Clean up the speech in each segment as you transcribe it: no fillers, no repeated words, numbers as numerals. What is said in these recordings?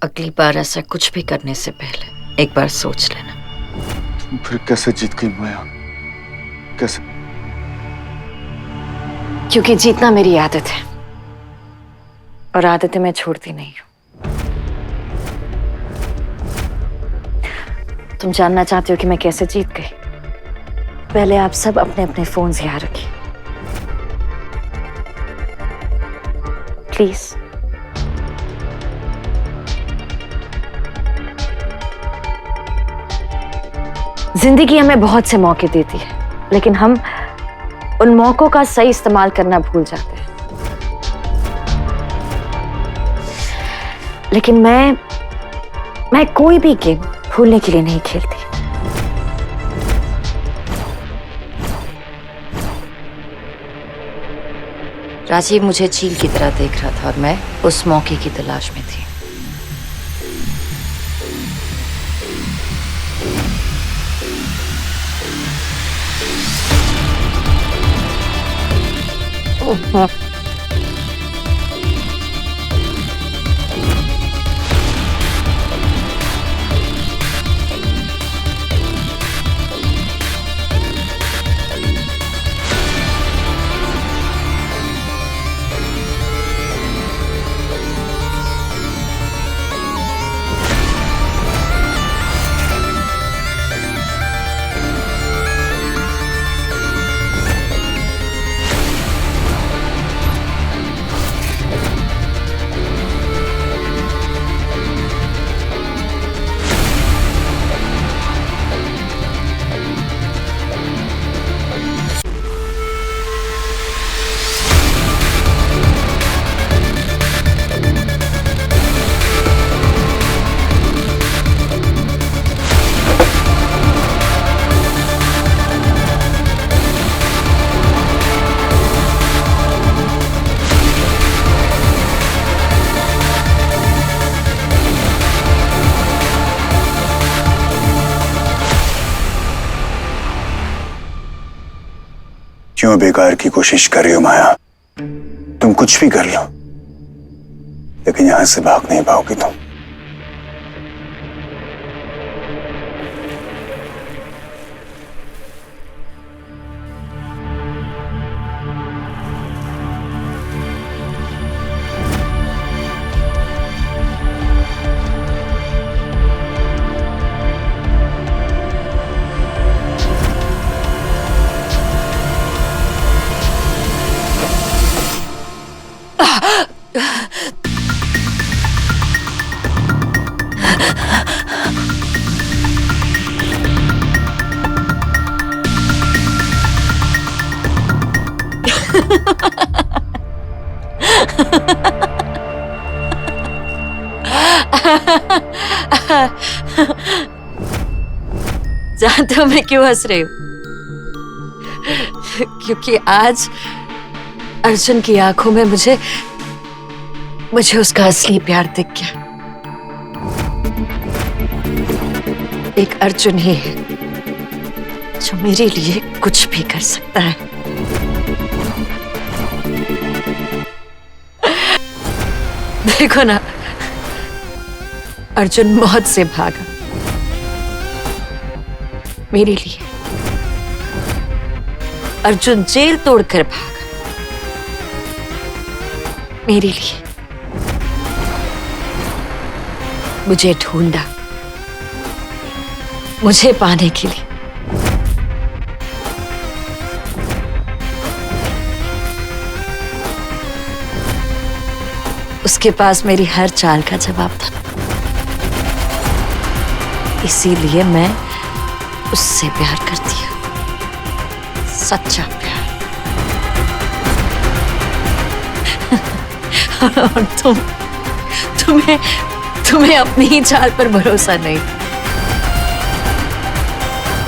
अगली बार ऐसा कुछ भी करने से पहले एक बार सोच लेना। फिर कैसे जीत गई माया? कैसे? क्योंकि जीतना मेरी आदत है और आदतें मैं छोड़ती नहीं हूं। तुम जानना चाहते हो कि मैं कैसे जीत गई? पहले आप सब अपने अपने फोन्स यहाँ रखिए प्लीज। जिंदगी हमें बहुत से मौके देती है, लेकिन हम उन मौकों का सही इस्तेमाल करना भूल जाते हैं। लेकिन मैं कोई भी गेम भूलने के लिए नहीं खेलती। राजीव मुझे चील की तरह देख रहा था और मैं उस मौके की तलाश में थी। क्यों बेकार की कोशिश कर रही हो माया? तुम कुछ भी कर लो, लेकिन यहां से भाग नहीं पाओगी तुम। जानते हो मैं क्यों हंस रही हूं? क्योंकि आज अर्जुन की आंखों में मुझे उसका असली प्यार दिख गया। एक अर्जुन ही है जो मेरे लिए कुछ भी कर सकता है। देखो ना, अर्जुन मौत से भागा मेरे लिए। अर्जुन जेल तोड़कर भागा मेरे लिए। मुझे ढूंढा मुझे पाने के लिए। उसके पास मेरी हर चाल का जवाब था, इसीलिए मैं उससे प्यार करती हूँ, सच्चा प्यार। और तुम्हें अपनी ही चाल पर भरोसा नहीं।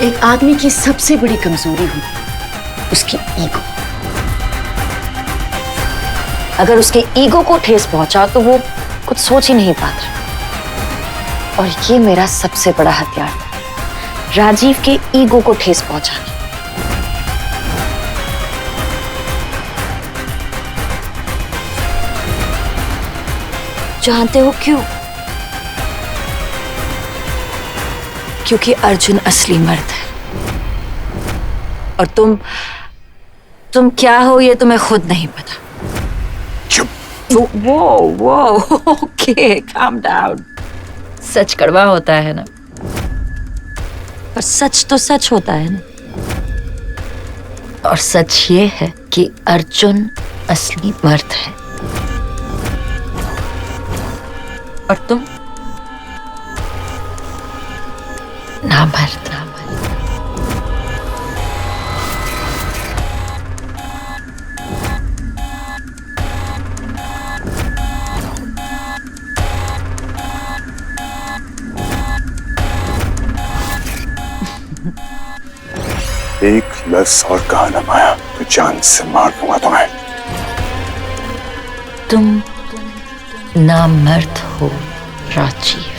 एक आदमी की सबसे बड़ी कमजोरी होती उसकी ईगो। अगर उसके ईगो को ठेस पहुंचा तो वो कुछ सोच ही नहीं पाता। और ये मेरा सबसे बड़ा हथियार था, राजीव के ईगो को ठेस पहुंचाना। जानते हो क्यों? क्योंकि अर्जुन असली मर्द है और तुम क्या हो ये तुम्हें खुद नहीं पता। चुप। वो ओके, काम डाउन। सच कड़वा होता है ना, पर सच तो सच होता है ना। और सच ये है कि अर्जुन असली मर्द है और तुम नामर्द। एक लफ्ज और कहा ना माया तो जान से मार दूंगा तुम्हें। तुम नामर्द हो राजीव।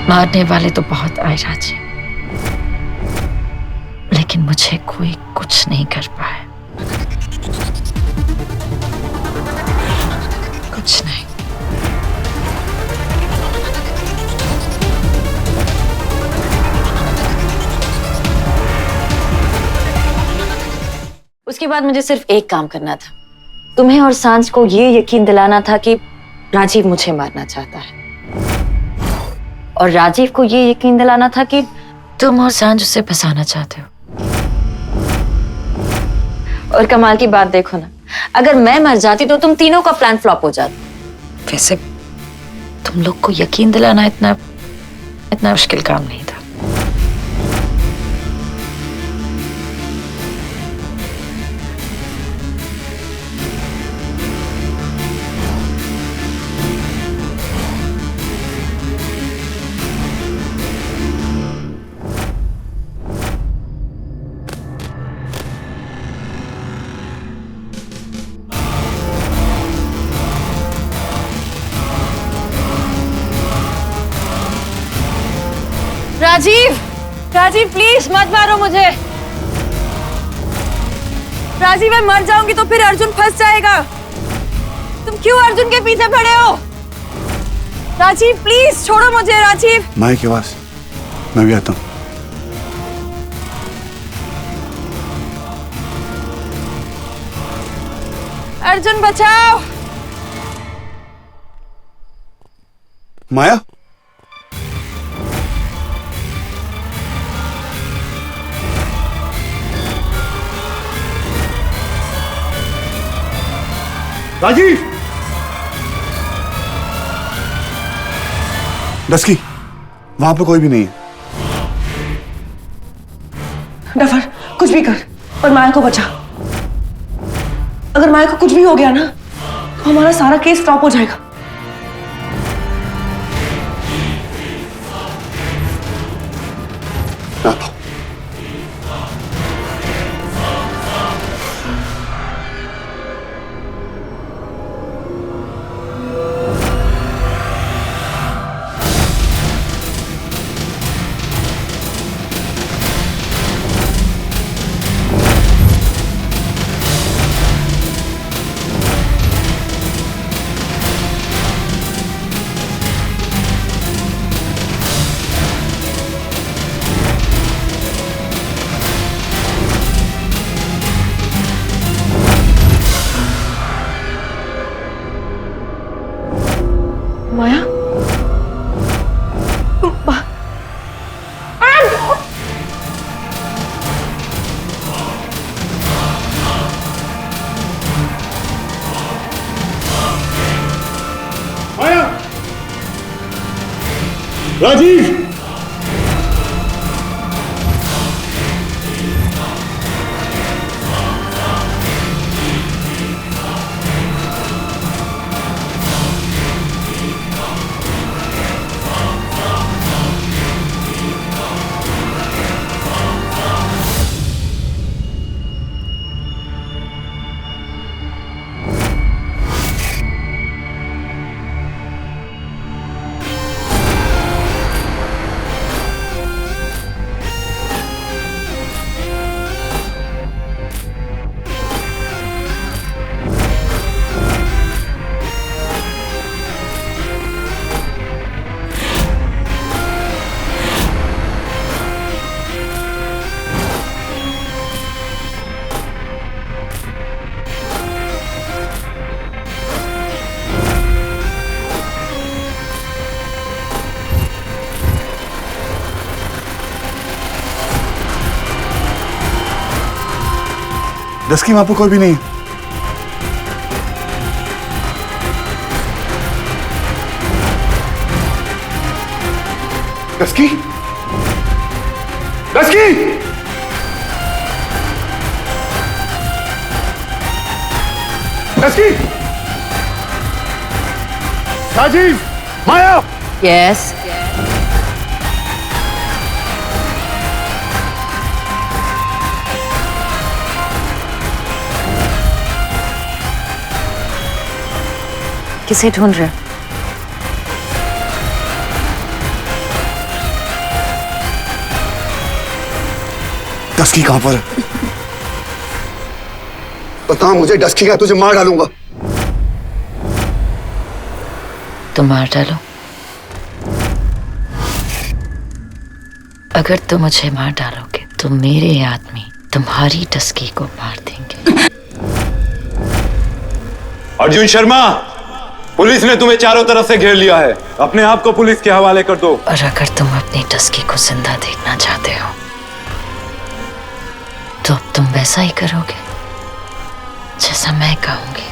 मारने वाले तो बहुत आए राजी, लेकिन मुझे कोई कुछ नहीं कर पाया। कुछ नहीं। उसके बाद मुझे सिर्फ एक काम करना था, तुम्हें और सांझ को ये यकीन दिलाना था कि राजीव मुझे मारना चाहता है, और राजीव को ये यकीन दिलाना था कि तुम और सांझ उसे फंसाना चाहते हो। और कमाल की बात देखो ना, अगर मैं मर जाती तो तुम तीनों का प्लान फ्लॉप हो जाता। वैसे तुम लोग को यकीन दिलाना इतना मुश्किल काम नहीं था। राजीव प्लीज मत मारो मुझे। राजीव मैं मर जाऊंगी तो फिर अर्जुन फंस जाएगा। तुम क्यों अर्जुन के पीछे पड़े हो? राजीव प्लीज छोड़ो मुझे। राजीव, माया की आवाज, मैं भी आता हूँ। अर्जुन बचाओ। माया, राजीव, डस्की, वहां पे कोई भी नहीं है। डफर, कुछ भी कर पर माया को बचा। अगर माया को कुछ भी हो गया ना तो हमारा सारा केस फ्लॉप हो जाएगा। ना राजीव! डस्की वहां पर कोई भी नहीं। डस्की, डस्की, डस्की, राजीव, माया। यस। किसे ढूंढ रहे हो? डस्की कहां पर है? बता मुझे, डस्की का तुझे मार डालूंगा। तुम मार डालो। अगर तुम मुझे मार डालोगे तो मेरे आदमी तुम्हारी डस्की को मार देंगे। अर्जुन शर्मा, पुलिस ने तुम्हें चारों तरफ से घेर लिया है। अपने आप को पुलिस के हवाले कर दो। और अगर तुम अपनी डस्की को जिंदा देखना चाहते हो तो अब तुम वैसा ही करोगे जैसा मैं कहूंगी।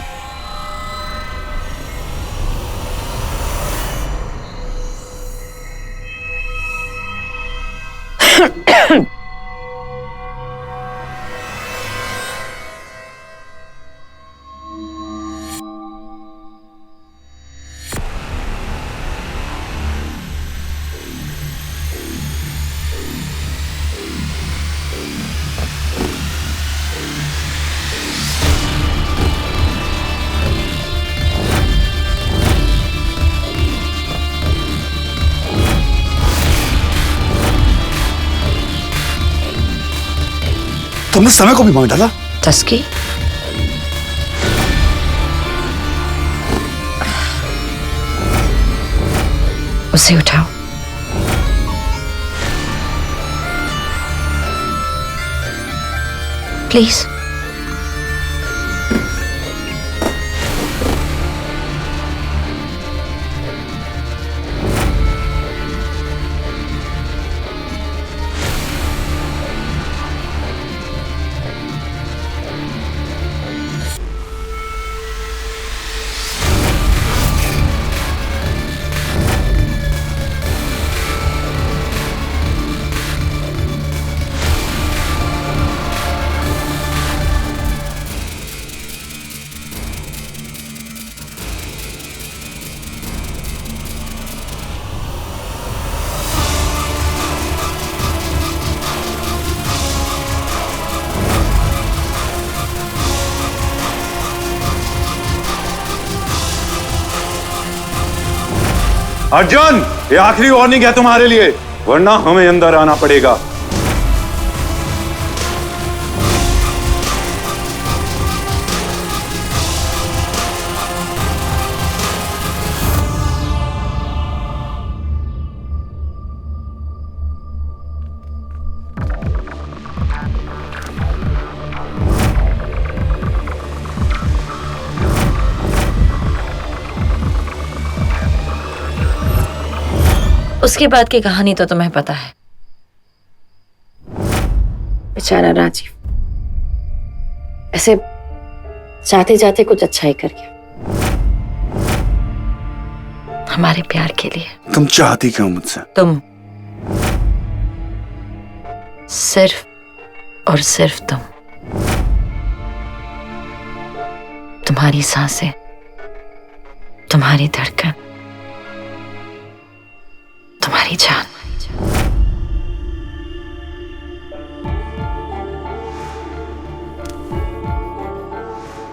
तुमने समय को भी मार डाला। डस्की, उसे उठाओ। प्लीज। अर्जुन, ये आखिरी वार्निंग है तुम्हारे लिए, वरना हमें अंदर आना पड़ेगा। उसके बाद की कहानी तो तुम्हें पता है। बेचारा राजीव ऐसे जाते जाते कुछ अच्छा ही कर गया। हमारे प्यार के लिए। तुम चाहती क्यों मुझसे? तुम, सिर्फ और सिर्फ तुम। तुम्हारी सांसें, तुम्हारी धड़कन, तुम्हारी जान।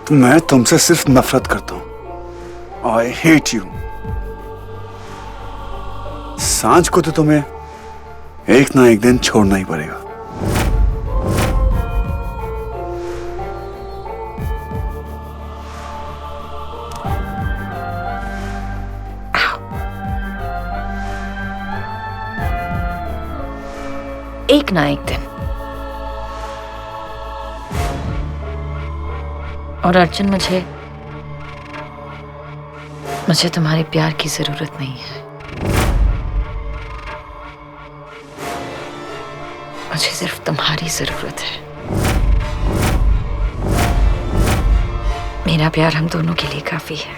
तो मैं तुमसे सिर्फ नफरत करता हूं। I hate you. सांझ को तो तुम्हें एक ना एक दिन छोड़ना ही पड़ेगा। एक ना एक दिन। और अर्जुन, मुझे तुम्हारे प्यार की जरूरत नहीं है। मुझे सिर्फ तुम्हारी जरूरत है। मेरा प्यार हम दोनों के लिए काफी है।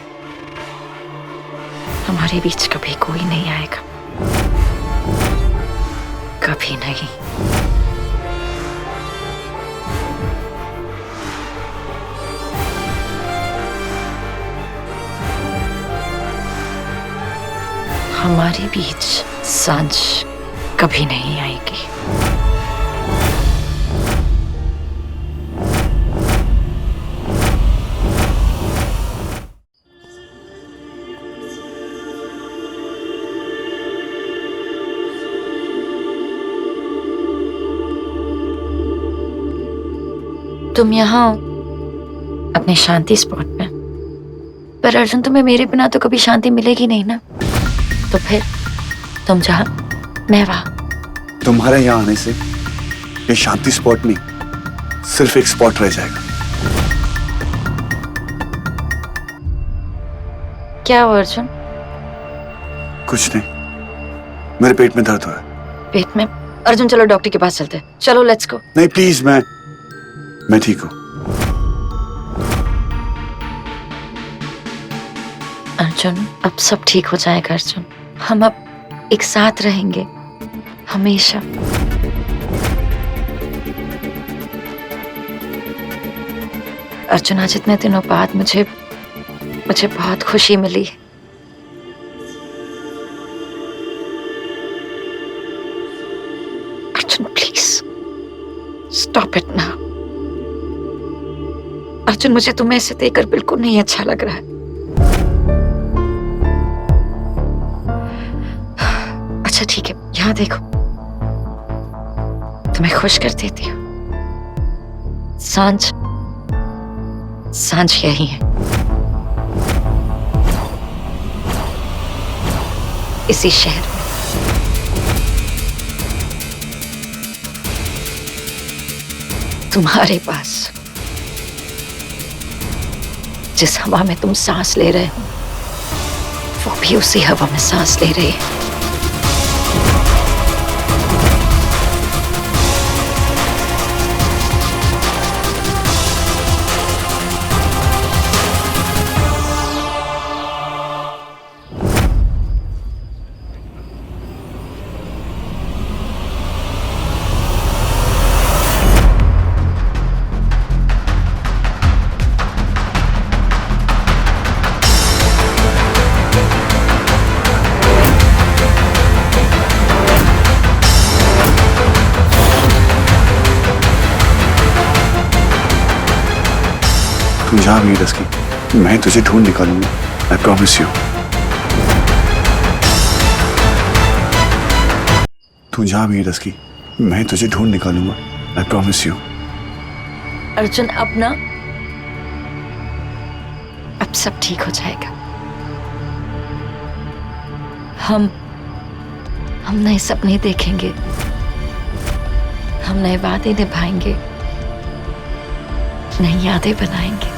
हमारे बीच कभी कोई नहीं आएगा, कभी नहीं। हमारे बीच सांझ कभी नहीं आएगी। तुम यहाँ हो अपने शांति स्पॉट में, पर अर्जुन तुम्हें मेरे बिना तो कभी शांति मिलेगी नहीं ना। तो फिर तुम जहाँ, मैं वहाँ। तुम्हारे यहाँ आने से ये शांति स्पॉट नहीं, सिर्फ एक स्पॉट रह जाएगा। क्या हो अर्जुन? कुछ नहीं, मेरे पेट में दर्द हो रहा है। पेट में? अर्जुन चलो डॉक्टर के पास चलते हैं। चलो लेट्स गो। नहीं प्लीज, मैं ठीक हूं। अर्जुन अब सब ठीक हो जाएगा अर्जुन। हम अब एक साथ रहेंगे हमेशा। अर्जुन आज इतने दिनों बाद मुझे बहुत खुशी मिली। Arjun please stop it now. Arjun मुझे तुम्हें ऐसे देखकर बिल्कुल नहीं अच्छा लग रहा है। अच्छा ठीक है, यहाँ देखो, तुम्हें खुश कर देती हूँ। सांझ यही है, इसी शहर में। तुम्हारे पास जिस हवा में तुम सांस ले रहे हो, वो भी उसी हवा में सांस ले रही है। तुम जा भी रस्की, मैं तुझे ढूंढ निकालूंगा। I promise you. तू जा भी रस्की, मैं तुझे ढूंढ निकालूंगा। I promise you. अर्जुन अब सब ठीक हो जाएगा। हम नए सपने देखेंगे, हम नए वादे निभाएंगे, नई यादें बनाएंगे।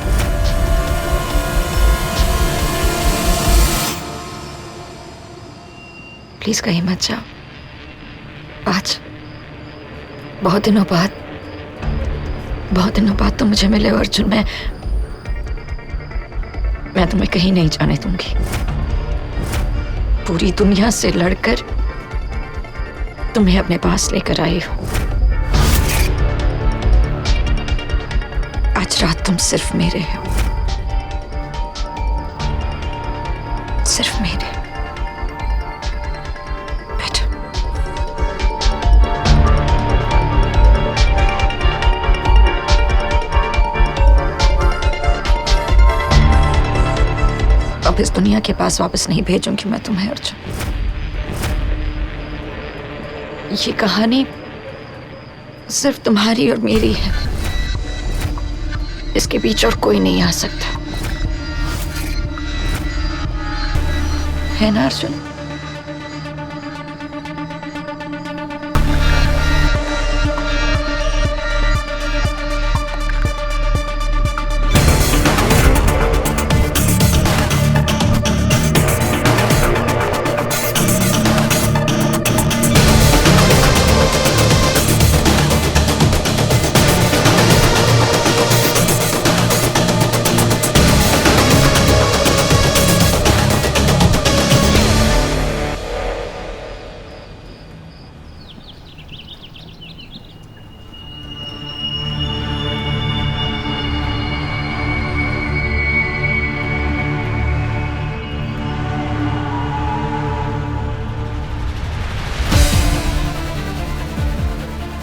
प्लीज कहीं मत जाओ। आज बहुत दिनों बाद तुम मुझे मिले हो अर्जुन। मैं तुम्हें कहीं नहीं जाने दूंगी। पूरी दुनिया से लड़कर तुम्हें अपने पास लेकर आई हूं। आज रात तुम सिर्फ मेरे हो, सिर्फ मेरे। बैठो। अब इस दुनिया के पास वापस नहीं भेजूंगी मैं तुम्हें अर्जुन। ये कहानी सिर्फ तुम्हारी और मेरी है, इसके बीच और कोई नहीं आ सकता, है ना अर्जुन?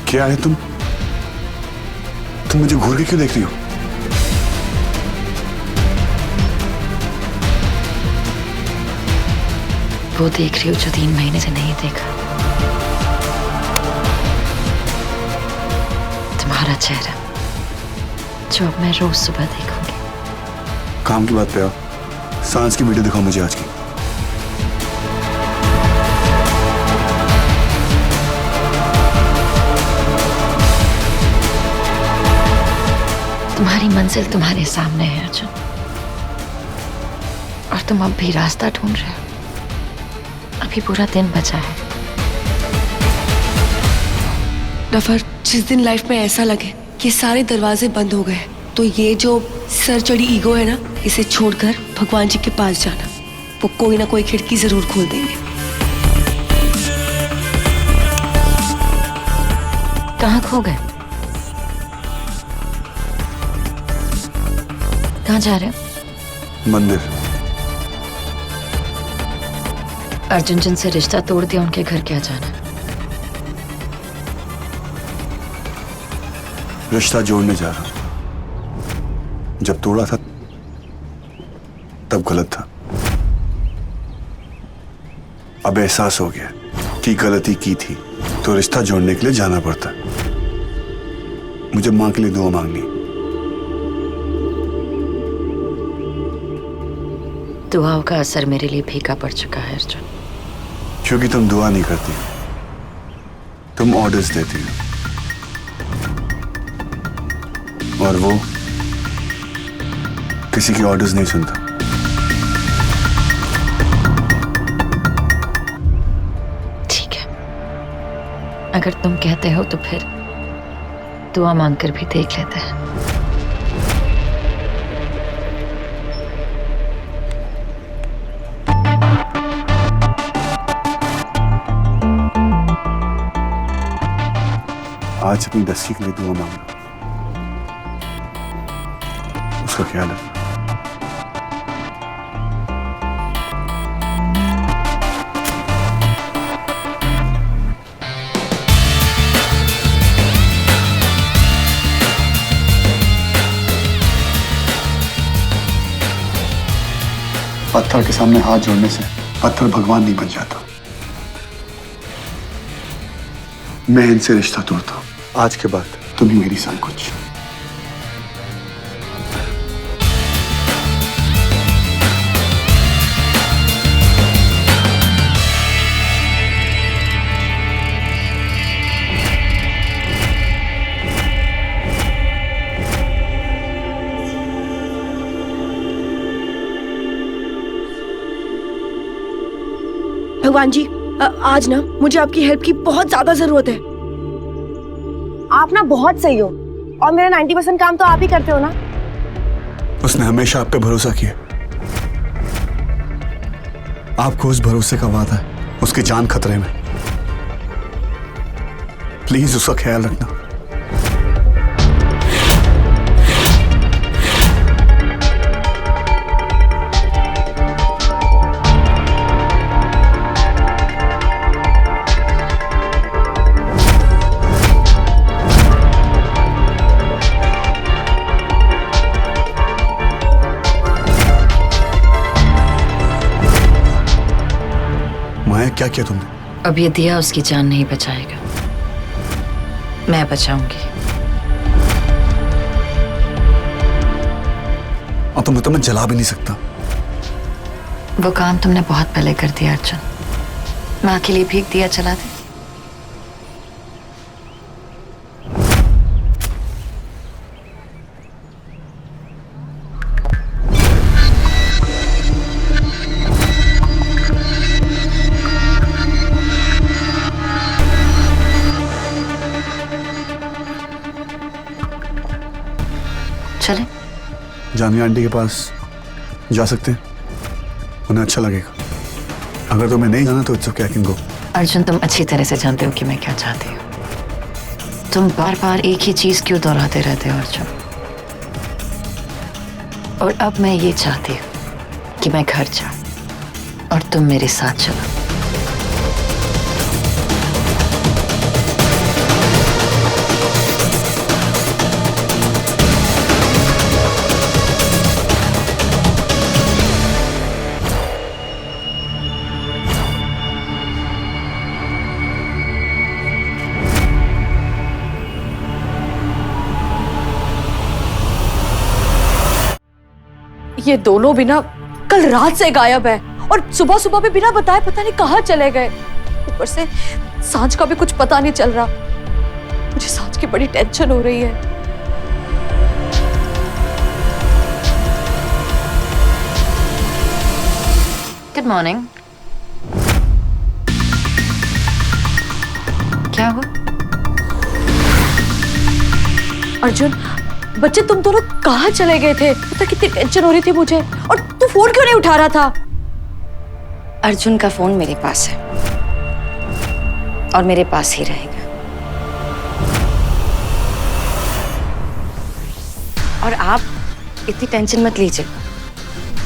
क्या है तुम मुझे घूर के क्यों देख रही हो? वो देख रही हो जो 3 महीने से नहीं देखा, तुम्हारा चेहरा जो अब मैं रोज सुबह देखूंगी। काम की बात पे आओ, सांस की वीडियो दिखाओ मुझे आज की। तुम्हारी मंजिल तुम्हारे सामने है अर्जुन, और तुम अब भी रास्ता ढूंढ रहे हो। अभी पूरा दिन बचा है। डफर, जिस दिन लाइफ में ऐसा लगे कि सारे दरवाजे बंद हो गए, तो ये जो सर चढ़ी ईगो है ना, इसे छोड़कर भगवान जी के पास जाना, वो कोई ना कोई खिड़की जरूर खोल देंगे। कहाँ खो गए? कहाँ जा रहे हो? मंदिर। अर्जुन जिनसे रिश्ता तोड़ दिया उनके घर क्या जाना? रिश्ता जोड़ने जा रहा हूं। जब तोड़ा था तब गलत था, अब एहसास हो गया कि गलती की थी तो रिश्ता जोड़ने के लिए जाना पड़ता। मुझे मां के लिए दुआ मांगनी। दुआओं का असर मेरे लिए फीका पड़ चुका है अर्जुन। क्योंकि तुम दुआ नहीं करती, तुम ऑर्डर्स देती हो, और वो किसी की ऑर्डर्स नहीं सुनता। ठीक है, अगर तुम कहते हो तो फिर दुआ मांगकर भी देख लेते हैं। आज अपनी दस्ती के लिए दुआ मांगना, उसका ख्याल है। पत्थर के सामने हाथ जोड़ने से पत्थर भगवान नहीं बन जाता। मैं इनसे रिश्ता तोड़ता हूं। आज के बाद तुम ही मेरी सब कुछ। भगवान जी, आज ना मुझे आपकी हेल्प की बहुत ज्यादा जरूरत है। आप ना बहुत सही हो, और मेरा 90% काम तो आप ही करते हो ना। उसने हमेशा आप पे भरोसा किया, आपको उस भरोसे का वादा है, उसकी जान खतरे में। प्लीज उसका ख्याल रखना। माया, क्या किया तुमने? अब ये दिया उसकी जान नहीं बचाएगा, मैं बचाऊंगी। और तुमने तो मैं जला भी नहीं सकता। वो काम तुमने बहुत पहले कर दिया अर्जुन। माँ के लिए भी एक दिया जला दे। चले जानवी आंटी के पास जा सकते हैं, उन्हें अच्छा लगेगा। अगर तुम्हें नहीं जाना तो it's okay, I can go. Arjun, तुम अच्छी तरह से जानते हो कि मैं क्या चाहती हूँ। तुम बार बार एक ही चीज क्यों दोहराते रहते हो अर्जुन? और अब मैं ये चाहती हूँ कि मैं घर जाऊं और तुम मेरे साथ चलो। ये दोनों भी ना कल रात से गायब है और सुबह सुबह भी बिना बताए पता नहीं कहाँ चले गए। ऊपर से सांझ का भी कुछ पता नहीं चल रहा। मुझे सांझ की बड़ी टेंशन हो रही है। Good morning. क्या हुआ? अर्जुन, बच्चे तुम दोनों कहाँ चले गए थे? पता कितनी टेंशन हो रही थी मुझे। और तू फोन क्यों नहीं उठा रहा था? अर्जुन का फोन मेरे पास है और मेरे पास ही रहेगा। और आप इतनी टेंशन मत लीजिए।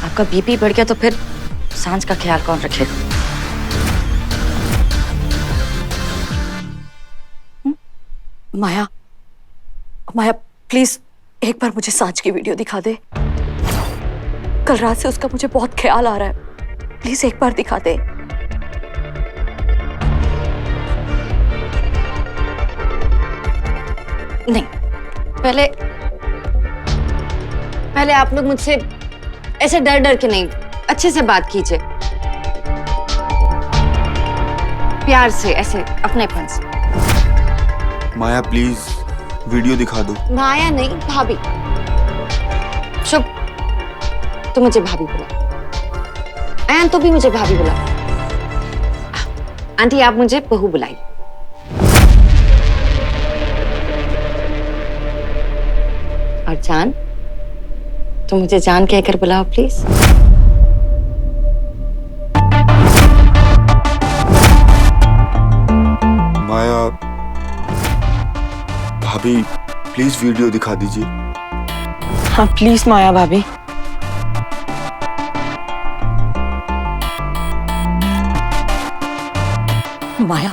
आपका बीपी बढ़ गया तो फिर सांझ का ख्याल कौन रखेगा? माया, माया प्लीज एक बार मुझे सांझ की वीडियो दिखा दे। कल रात से उसका मुझे बहुत ख्याल आ रहा है। प्लीज एक बार दिखा दे। नहीं, पहले पहले आप लोग मुझसे ऐसे डर डर के नहीं, अच्छे से बात कीजिए, प्यार से, ऐसे अपनेपन से। माया प्लीज वीडियो दिखा दो। माया नहीं, भाभी। शुभ, तू मुझे भाभी बुला। एन तो भी मुझे भाभी बुला। आंटी, आप मुझे बहू बुलाइए। और जान, तुम मुझे जान कहकर बुलाओ प्लीज। माया भाभी प्लीज वीडियो दिखा दीजिए। हाँ प्लीज माया भाभी। माया,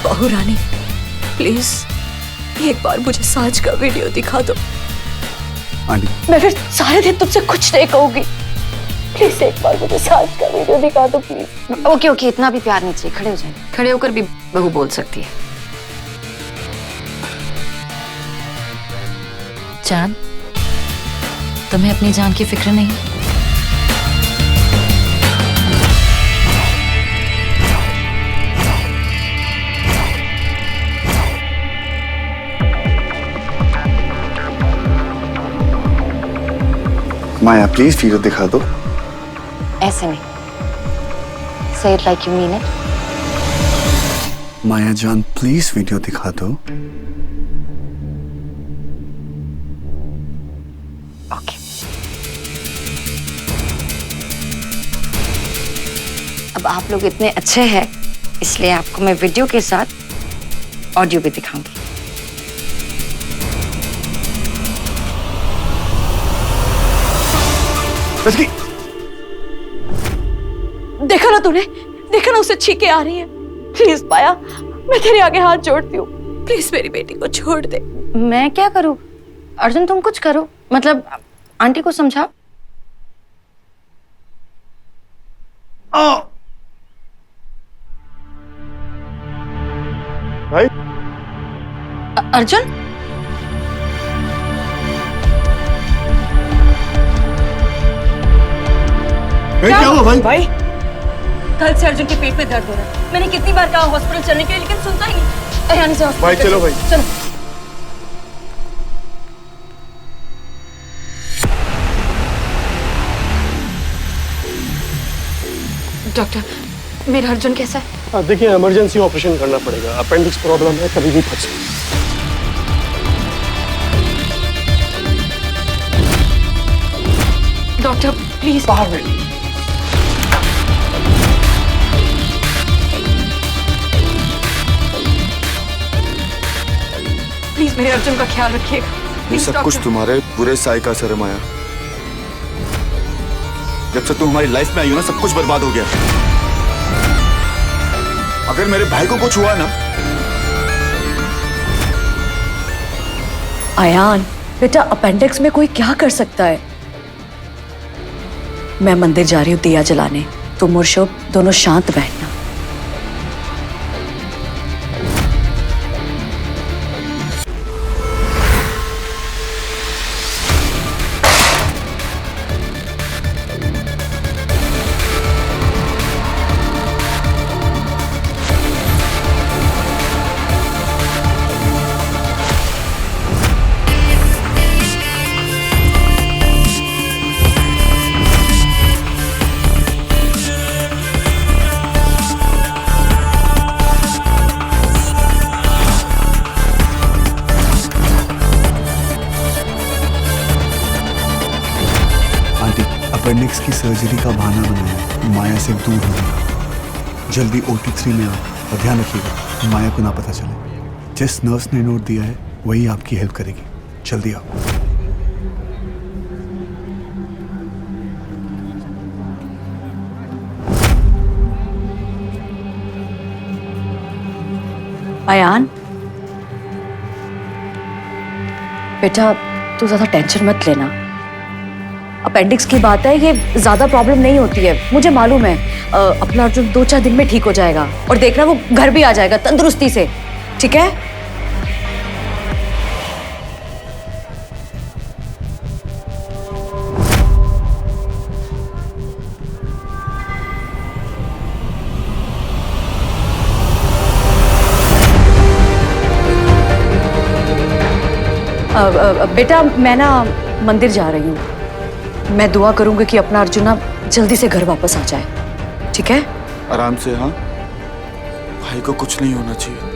बहू रानी, प्लीज एक बार मुझे सांझ का वीडियो दिखा दो। आंटी, मैं फिर सारे दिन तुमसे कुछ नहीं कहूंगी। प्लीज एक बार मुझे सांझ का वीडियो दिखा दो प्लीज। ओके ओके, इतना भी प्यार नहीं चाहिए। खड़े हो जाइए। खड़े होकर भी बहू बोल सकती है। जान, तुम्हें अपनी जान की फिक्र नहीं? माया प्लीज वीडियो दिखा दो। ऐसे नहीं, say it like you mean it. माया जान प्लीज वीडियो दिखा दो। Okay. अब आप लोग इतने अच्छे हैं, इसलिए आपको मैं वीडियो के साथ ऑडियो भी दिखाऊंगी। डस्की, देखा ना तूने, देखा ना उसे छींके आ रही है। प्लीज पाया, मैं तेरे आगे हाथ जोड़ती हूँ, प्लीज मेरी बेटी को छोड़ दे। मैं क्या करूं? अर्जुन तुम कुछ करो, मतलब आंटी को समझा। भाई अर्जुन क्या हुआ भाई? भाई कल से अर्जुन के पेट में दर्द हो रहा है। मैंने कितनी बार कहा हॉस्पिटल चलने के लिए, लेकिन सुनता ही नहीं। अयान से हॉस्पिटल भाई चलो भाई। चलो। डॉक्टर, मेरा अर्जुन कैसा है? देखिए, इमरजेंसी ऑपरेशन करना पड़ेगा। अपेंडिक्स प्रॉब्लम है, कभी भी फट सकता है। डॉक्टर प्लीज बाहर में प्लीज मेरे अर्जुन का ख्याल रखिएगा। ये प्लीज सब कुछ डॉक्टर। तुम्हारे बुरे साय का असर है माया। जब से तुम हमारी लाइफ में आई हो ना, सब कुछ बर्बाद हो गया। अगर मेरे भाई को कुछ हुआ ना। अयान बेटा, अपेंडिक्स में कोई क्या कर सकता है? मैं मंदिर जा रही हूँ दिया जलाने, तुम और शुभ दोनों शांत बैठना। अपेंडिक्स की सर्जरी का बहाना बनाया, माया से दूर हो गया। जल्दी OT3 में आओ और ध्यान रखिएगा माया को ना पता चले। जिस नर्स ने नोट दिया है वही आपकी हेल्प करेगी। जल्दी आओ। अयान बेटा, तू ज्यादा टेंशन मत लेना। अपेंडिक्स की बात है, ये ज्यादा प्रॉब्लम नहीं होती है, मुझे मालूम है। अपना अर्जुन 2-4 दिन में ठीक हो जाएगा और देखना वो घर भी आ जाएगा तंदुरुस्ती से, ठीक है? बेटा, मैं ना मंदिर जा रही हूँ। मैं दुआ करूंगी कि अपना अर्जुन ना जल्दी से घर वापस आ जाए, ठीक है? आराम से, हाँ। भाई को कुछ नहीं होना चाहिए।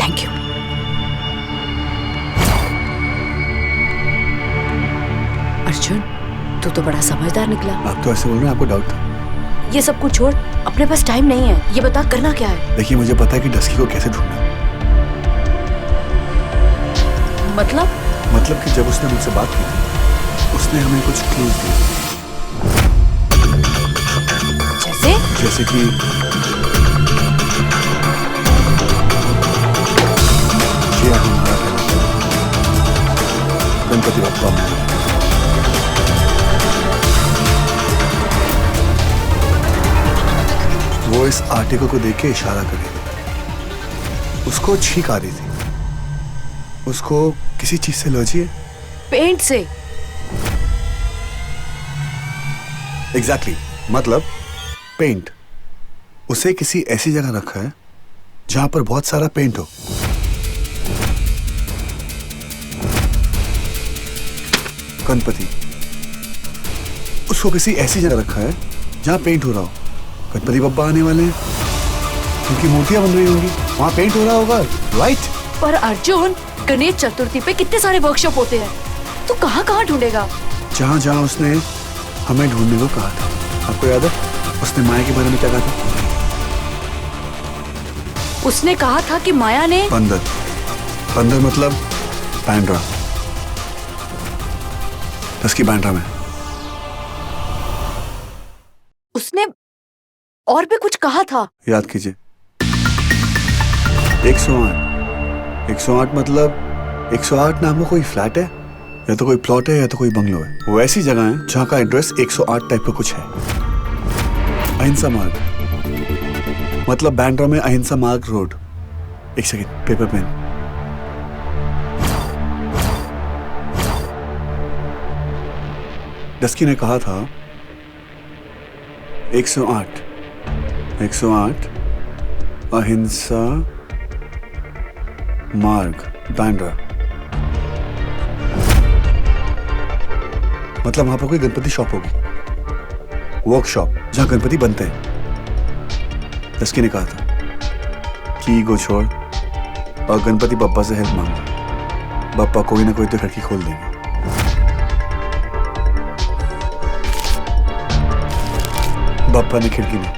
Thank you. अर्जुन, तू तो बड़ा समझदार निकला। आप तो ऐसे बोल रहे हैं, आपको डाउट था? ये सब कुछ छोड़, अपने पास टाइम नहीं है। ये बता करना क्या है? देखिए, मुझे पता है कि डस्की को कैसे ढूंढना है। मतलब कि जब उसने मुझसे बात की थी, उसने हमें कुछ क्लूज दिए। जैसे कि ये हमारा गणपति बप्पा में वो इस आर्टिकल को देख के इशारा कर रही थी। उसको छींक आ रही थी। उसको किसी चीज से एलर्जी है? पेंट से। एग्जैक्टली मतलब पेंट। उसे किसी ऐसी जगह रखा है जहां पर बहुत सारा पेंट हो। गणपति, उसको किसी ऐसी जगह रखा है जहां पेंट हो रहा हो। गणपति बप्पा आने वाले हैं, उनकी मूर्तियां बन रही होंगी, वहां पेंट हो रहा होगा, राइट? पर अर्जुन, गणेश चतुर्थी पे कितने सारे वर्कशॉप होते हैं, तू कहाँ कहाँ ढूंढेगा? जहां जहां उसने हमें ढूंढने को कहा था। आपको याद है उसने माया के बारे में क्या कहा था? उसने कहा था कि माया ने बंदर। बंदर मतलब बैंड्रा। उसकी बैंड्रा में। उसने और भी कुछ कहा था। याद कीजिए, 108। 108 मतलब 108 नाम का कोई फ्लैट है, या तो कोई प्लॉट है, या तो कोई बंगलो है। वो ऐसी जगह है जहां का एड्रेस 108 टाइप का कुछ है। अहिंसा मार्ग मतलब बैंड्रा में अहिंसा मार्ग रोड। एक सेकेंड, पेपर पेन। डस्की ने कहा था 108 108 अहिंसा मार्ग बैंड्रा। मतलब वहां पर कोई गणपति शॉप होगी, वर्कशॉप जहां गणपति बनते हैं। डस्की ने कहा था कि ईगो छोड़ और गणपति बप्पा से हेल्प मांगो। बप्पा कोई ना कोई तो खिड़की खोल देंगे। बप्पा ने खिड़की में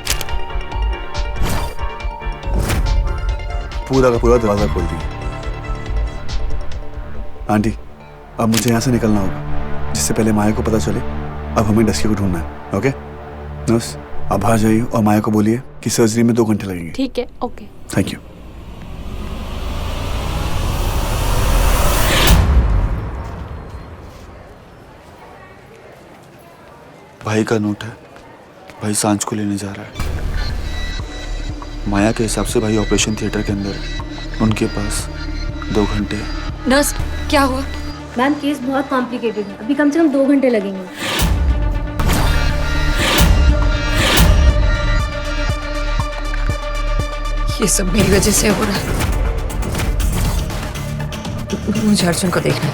पूरा का पूरा दरवाजा खोल दिया। आंटी, अब मुझे यहां से निकलना होगा, जिससे पहले माया को पता चले। अब हमें डस्की को ढूंढना है। ओके नर्स, आप बाहर जाइए और माया को बोलिए कि सर्जरी में 2 घंटे लगेंगे। ठीक है, ओके। Thank you. भाई का नोट है, भाई सांझ को लेने जा रहा है। माया के हिसाब से भाई ऑपरेशन थिएटर के अंदर है, उनके पास 2 घंटे। नर्स, क्या हुआ? मैम केस बहुत कॉम्प्लिकेटेड है, अभी कम से कम 2 घंटे लगेंगे। ये सब मेरी वजह से हो रहा है। मुझे अर्जुन को देखना है।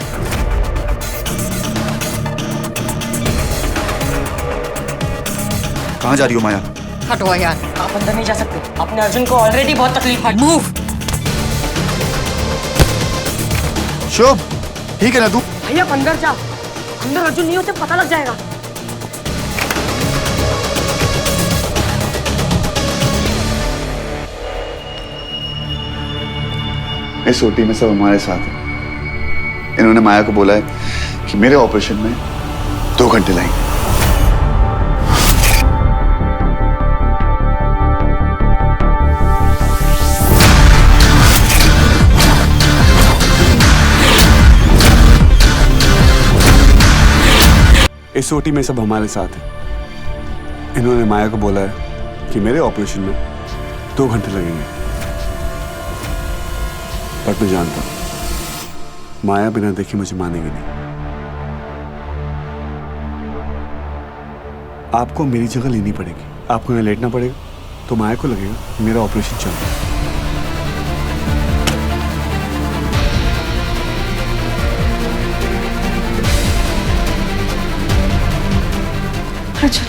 कहाँ जा रही हो माया? हटो यार, आप अंदर नहीं जा सकते, अपने अर्जुन को ऑलरेडी बहुत तकलीफ है। मूव। शुभ, ठीक है ना तू? भैया आप अंदर जा, अंदर अर्जुन नहीं होते पता लग जाएगा। इस ओटी में सब हमारे साथ हैं। इन्होंने माया को बोला है कि मेरे ऑपरेशन में 2 घंटे लगेंगे। इस ओटी में सब हमारे साथ हैं। इन्होंने माया को बोला है कि मेरे ऑपरेशन में 2 घंटे लगेंगे। बट मैं जानता हूं माया बिना देखे मुझे मानेगी नहीं। आपको मेरी जगह लेनी पड़ेगी। आपको यहाँ लेटना पड़ेगा तो माया को लगेगा मेरा ऑपरेशन चल रहा है। अर्जुन,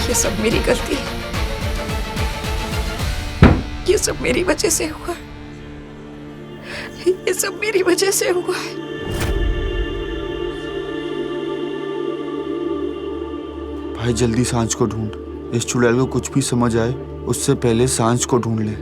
ये सब मेरी गलती है। ये सब मेरी वजह से हुआ। ये सब मेरी वजह से हुआ है। भाई जल्दी सांझ को ढूंढ। इस चुड़ैल को कुछ भी समझ आए उससे पहले सांझ को ढूंढ ले।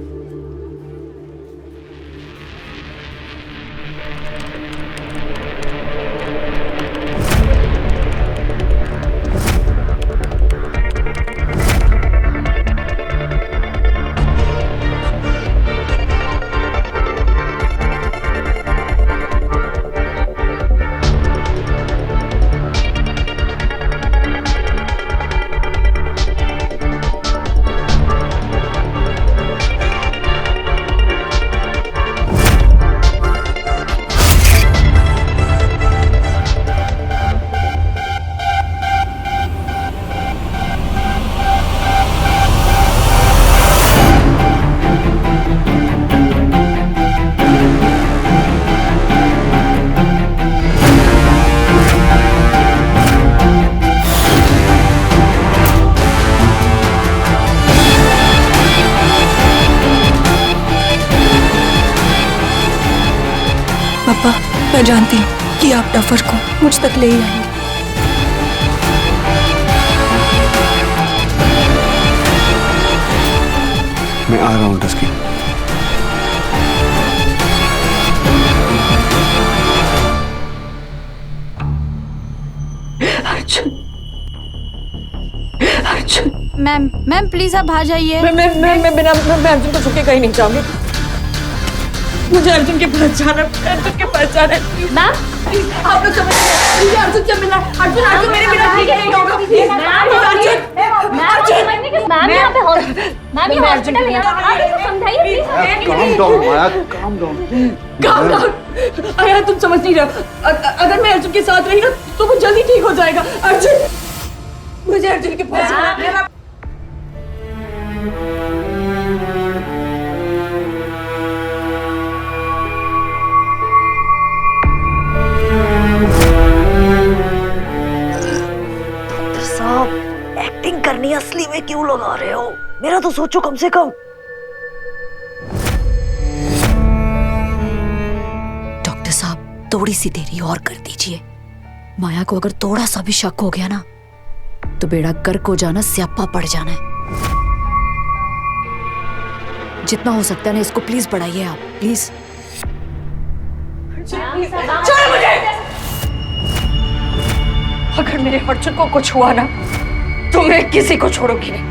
पापा, मैं जानती हूँ कि आप डफर को मुझ तक ले ही आएंगे। मैं आ रहा हूँ डस्की। मैम मैम प्लीज आप बाहर जाइए। मैं अर्जुन को छू के कहीं नहीं जाऊंगी। मुझे अर्जुन के पास जाना है, अर्जुन के पास जाना है। मैम आप लोग समझ रहे मुझे अर्जुन से मिलना है। अर्जुन मेरे बिना ठीक नहीं होगा। मैम यहाँ पे मैम ये हॉस्पिटल है, आप इसको समझाइए please. Calm down Maya, calm down. Calm down. अरे तुम समझ नहीं रहे। अगर मैं अर्जुन के साथ रही ना तो वो जल्दी ठीक हो जाएगा। अर्जुन, मुझे अर्जुन के पास जाना है। एक्टिंग करनी असली में क्यों लगा रहे हो? मेरा तो सोचो कम से कम। डॉक्टर साहब थोड़ी सी देरी और कर दीजिए। माया को अगर थोड़ा सा भी शक हो गया ना तो बेड़ा गर्क हो जाना, स्यापा पड़ जाना है। जितना हो सकता है ना इसको प्लीज बढ़ाइए आप, प्लीज। छोड़ मुझे। अगर मेरे अर्जुन को कुछ हुआ ना तो मैं किसी को छोड़ूंगी नहीं।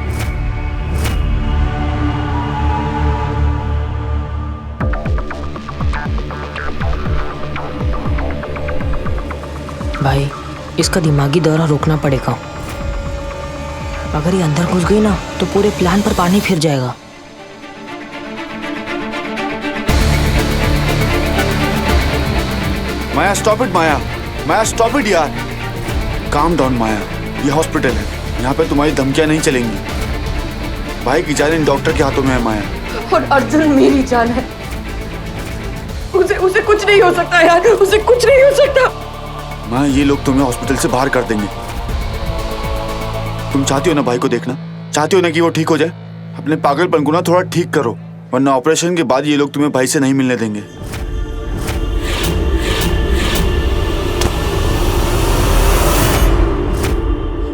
भाई, इसका दिमागी दौरा रोकना पड़ेगा। अगर ये अंदर घुस गई ना तो पूरे प्लान पर पानी फिर जाएगा। Maya stop it Maya, Maya stop it यार। काम डाउन माया, ये हॉस्पिटल है, यहाँ पे तुम्हारी धमकियां नहीं चलेंगी। भाई की जान इन डॉक्टर के हाथों में है माया। और अर्जुन मेरी जान है। उसे कुछ नहीं हो सकता यार, उसे कुछ नहीं हो सकता। माया ये लोग तुम्हें हॉस्पिटल से बाहर कर देंगे। तुम चाहती हो ना भाई को देखना, चाहती हो ना कि वो ठीक हो जाए? अपने पागलपन को ना थोड़ा ठीक करो, वरना ऑपरेशन के बाद ये लोग तुम्हें भाई से नहीं मिलने देंगे।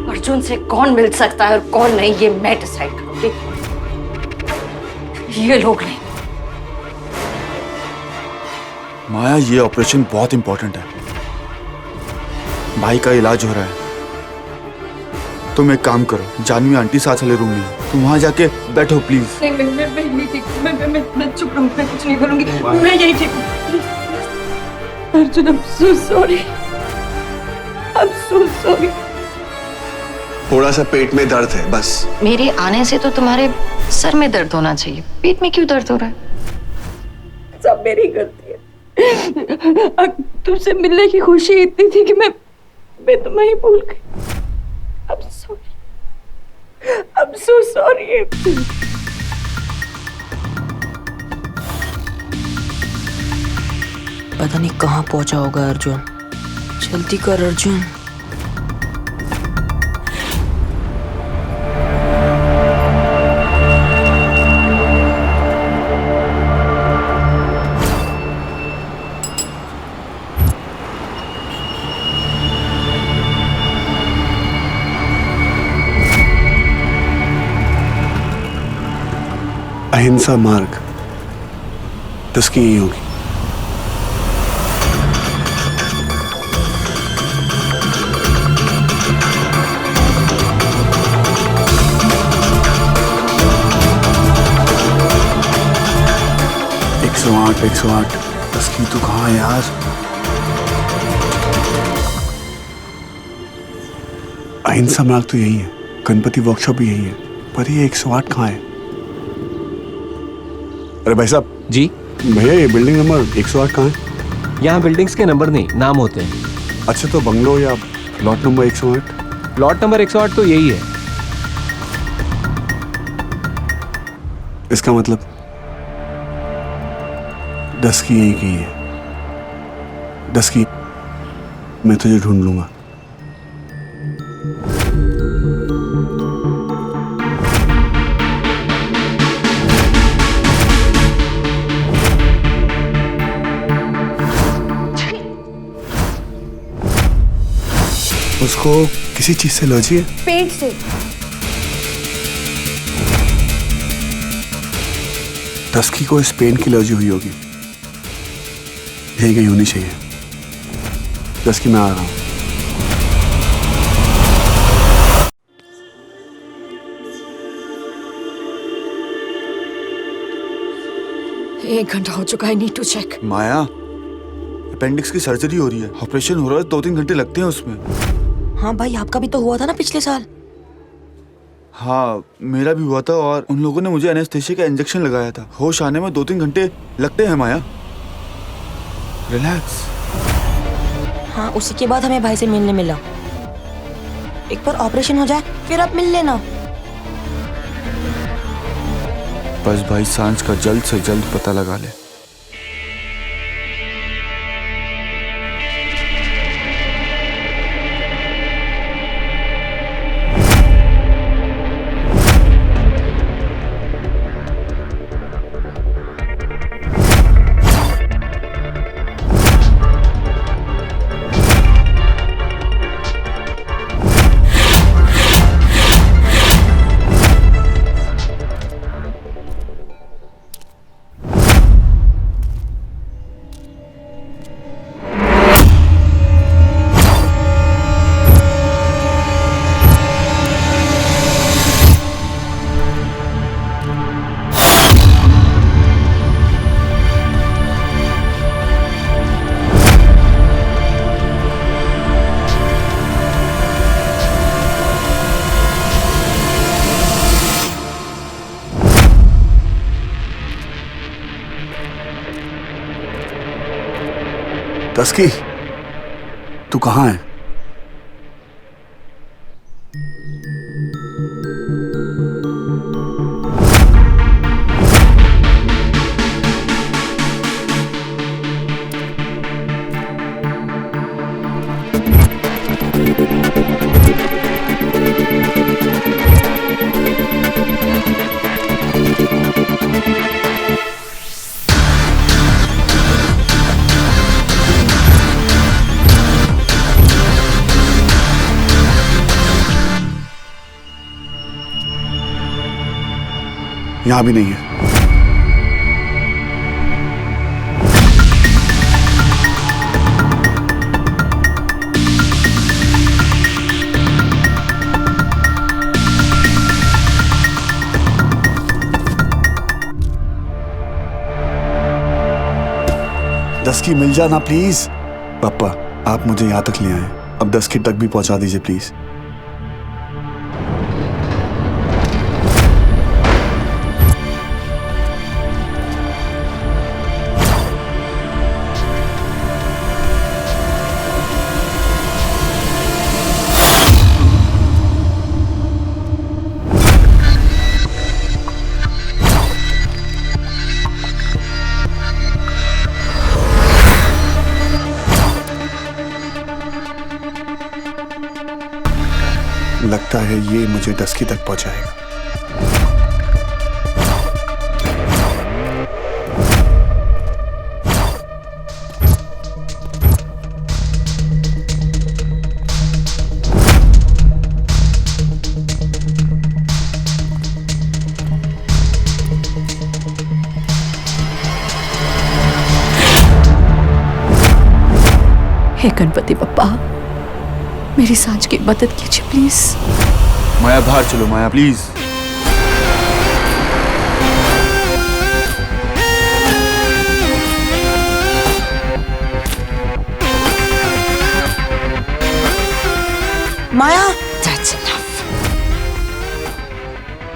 अर्जुन से कौन मिल सकता है और कौन नहीं ये मैं डिसाइड करूंगी, ये लोग नहीं। माया ये ऑपरेशन बहुत इंपॉर्टेंट है, भाई का इलाज हो रहा है। तुम एक काम करो, जानवी आंटी साथ वाले रूम में है, तुम वहां जाके बैठो प्लीज। नहीं, मैं ठीक, मैं चुप रहूं, मैं कुछ नहीं करूंगी, मैं यही ठीक हूँ। Arjun, I'm so sorry, I'm so sorry। थोड़ा सा पेट में दर्द है बस। मेरे आने से तो तुम्हारे सर में दर्द होना चाहिए, पेट में क्यों दर्द हो रहा है? सब मेरी गलती है। तुमसे मिलने की खुशी इतनी थी कि मैं तुम्हें ही भूल गई। I'm sorry, I'm so sorry। पता नहीं कहाँ पहुंचा होगा अर्जुन। जल्दी कर अर्जुन। अहिंसा मार्ग 10 की यही होगी। एक सौ आठ 10 की तो कहाँ है यार? अहिंसा मार्ग तो यही है, गणपति वर्कशॉप भी यही है, पर ये 108 कहाँ है? अरे भाई साहब जी भैया, ये बिल्डिंग नंबर 108 कहाँ है? यहाँ बिल्डिंग्स के नंबर नहीं, नाम होते हैं। अच्छा, तो बंगलो या प्लॉट नंबर 108? प्लॉट नंबर 108 तो यही है। इसका मतलब 10 की यही की है। 10 की मैं तुझे ढूंढ लूंगा। उसको किसी चीज से एलर्जी है? पेट से। टस्की को इस पेन की एलर्जी हुई होगी, यही कहीं होनी चाहिए। टस्की मैं आ रहा हूं। एक घंटा हो चुका है, need to check. Maya, appendix की सर्जरी हो रही है, ऑपरेशन हो रहा है, 2-3 घंटे लगते हैं उसमें। हाँ भाई, आपका भी तो हुआ था ना पिछले साल। हाँ, मेरा भी हुआ था और उन लोगों ने मुझे एनेस्थेसिया का इंजेक्शन लगाया था। होश आने में 2-3 घंटे लगते हैं माया। रिलैक्स। हाँ, उसी के बाद हमें भाई से मिलने मिला। एक बार ऑपरेशन हो जाए फिर आप मिल लेना। बस भाई सांझ का जल्द से जल्द पता लगा ले। टस्की, तू कहाँ है? यहां भी नहीं है। टस्की, मिल जाना प्लीज। पापा, आप मुझे यहां तक ले आए, अब टस्की तक भी पहुंचा दीजिए प्लीज। लगता है ये मुझे टस्की तक पहुंचाएगा। हे गणपति बप्पा, मेरी सांझ की मदद कीजिए प्लीज। माया, बाहर चलो माया, प्लीज। Maya, That's enough.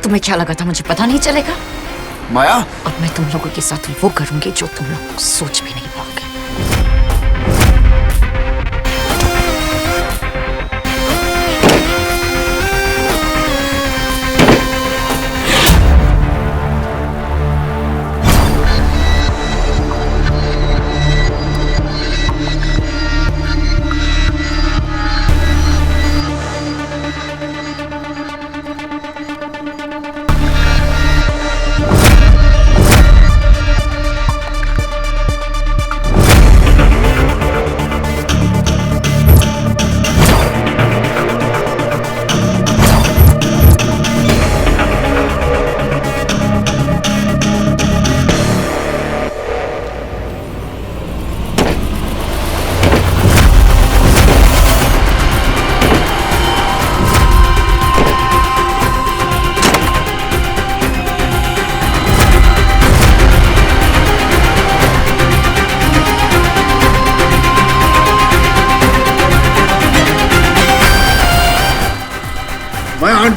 तुम्हें क्या लगा था मुझे पता नहीं चलेगा? माया, अब मैं तुम लोगों के साथ वो करूंगी जो तुम लोग सोच भी नहीं पाओगे।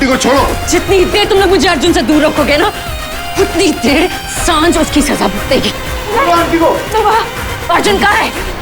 आंटी को छोड़ो। जितनी देर तुम लोग मुझे अर्जुन से दूर रखोगे ना, उतनी देर सांझ उसकी सजा भुगतेगी। आंटी को अर्जुन कहाँ है?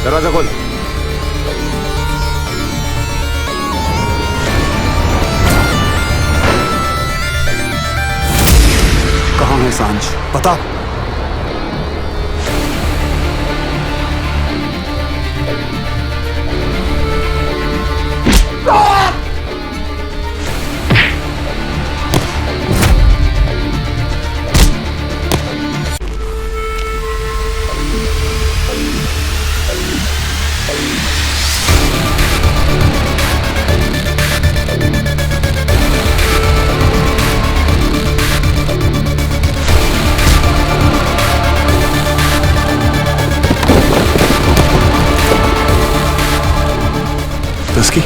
दरवाजा खोल। कहाँ है सांझ, बता। Dusky?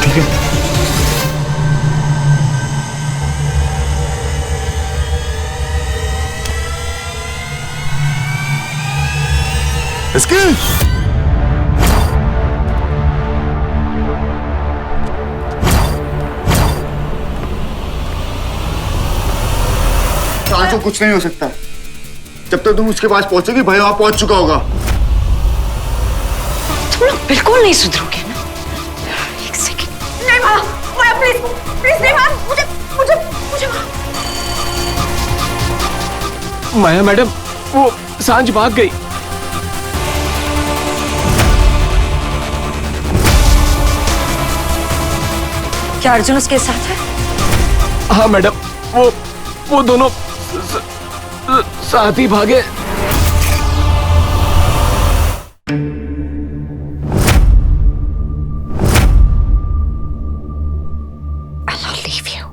ठीक है? इसकी सांझ को कुछ नहीं हो सकता जब तक तुम उसके पास पहुंचोगी। भाई वहां पहुंच चुका होगा। तुम लोग बिल्कुल नहीं सुधरोगे ना। एक सेकंड। नहीं माँ, माँ प्लीज प्लीज नहीं माँ, मुझे मुझे मुझे माया मैडम, वो सांझ भाग गई। क्या अर्जुन उसके साथ है? हाँ मैडम, वो दोनों साथ ही भागे। I'll leave you.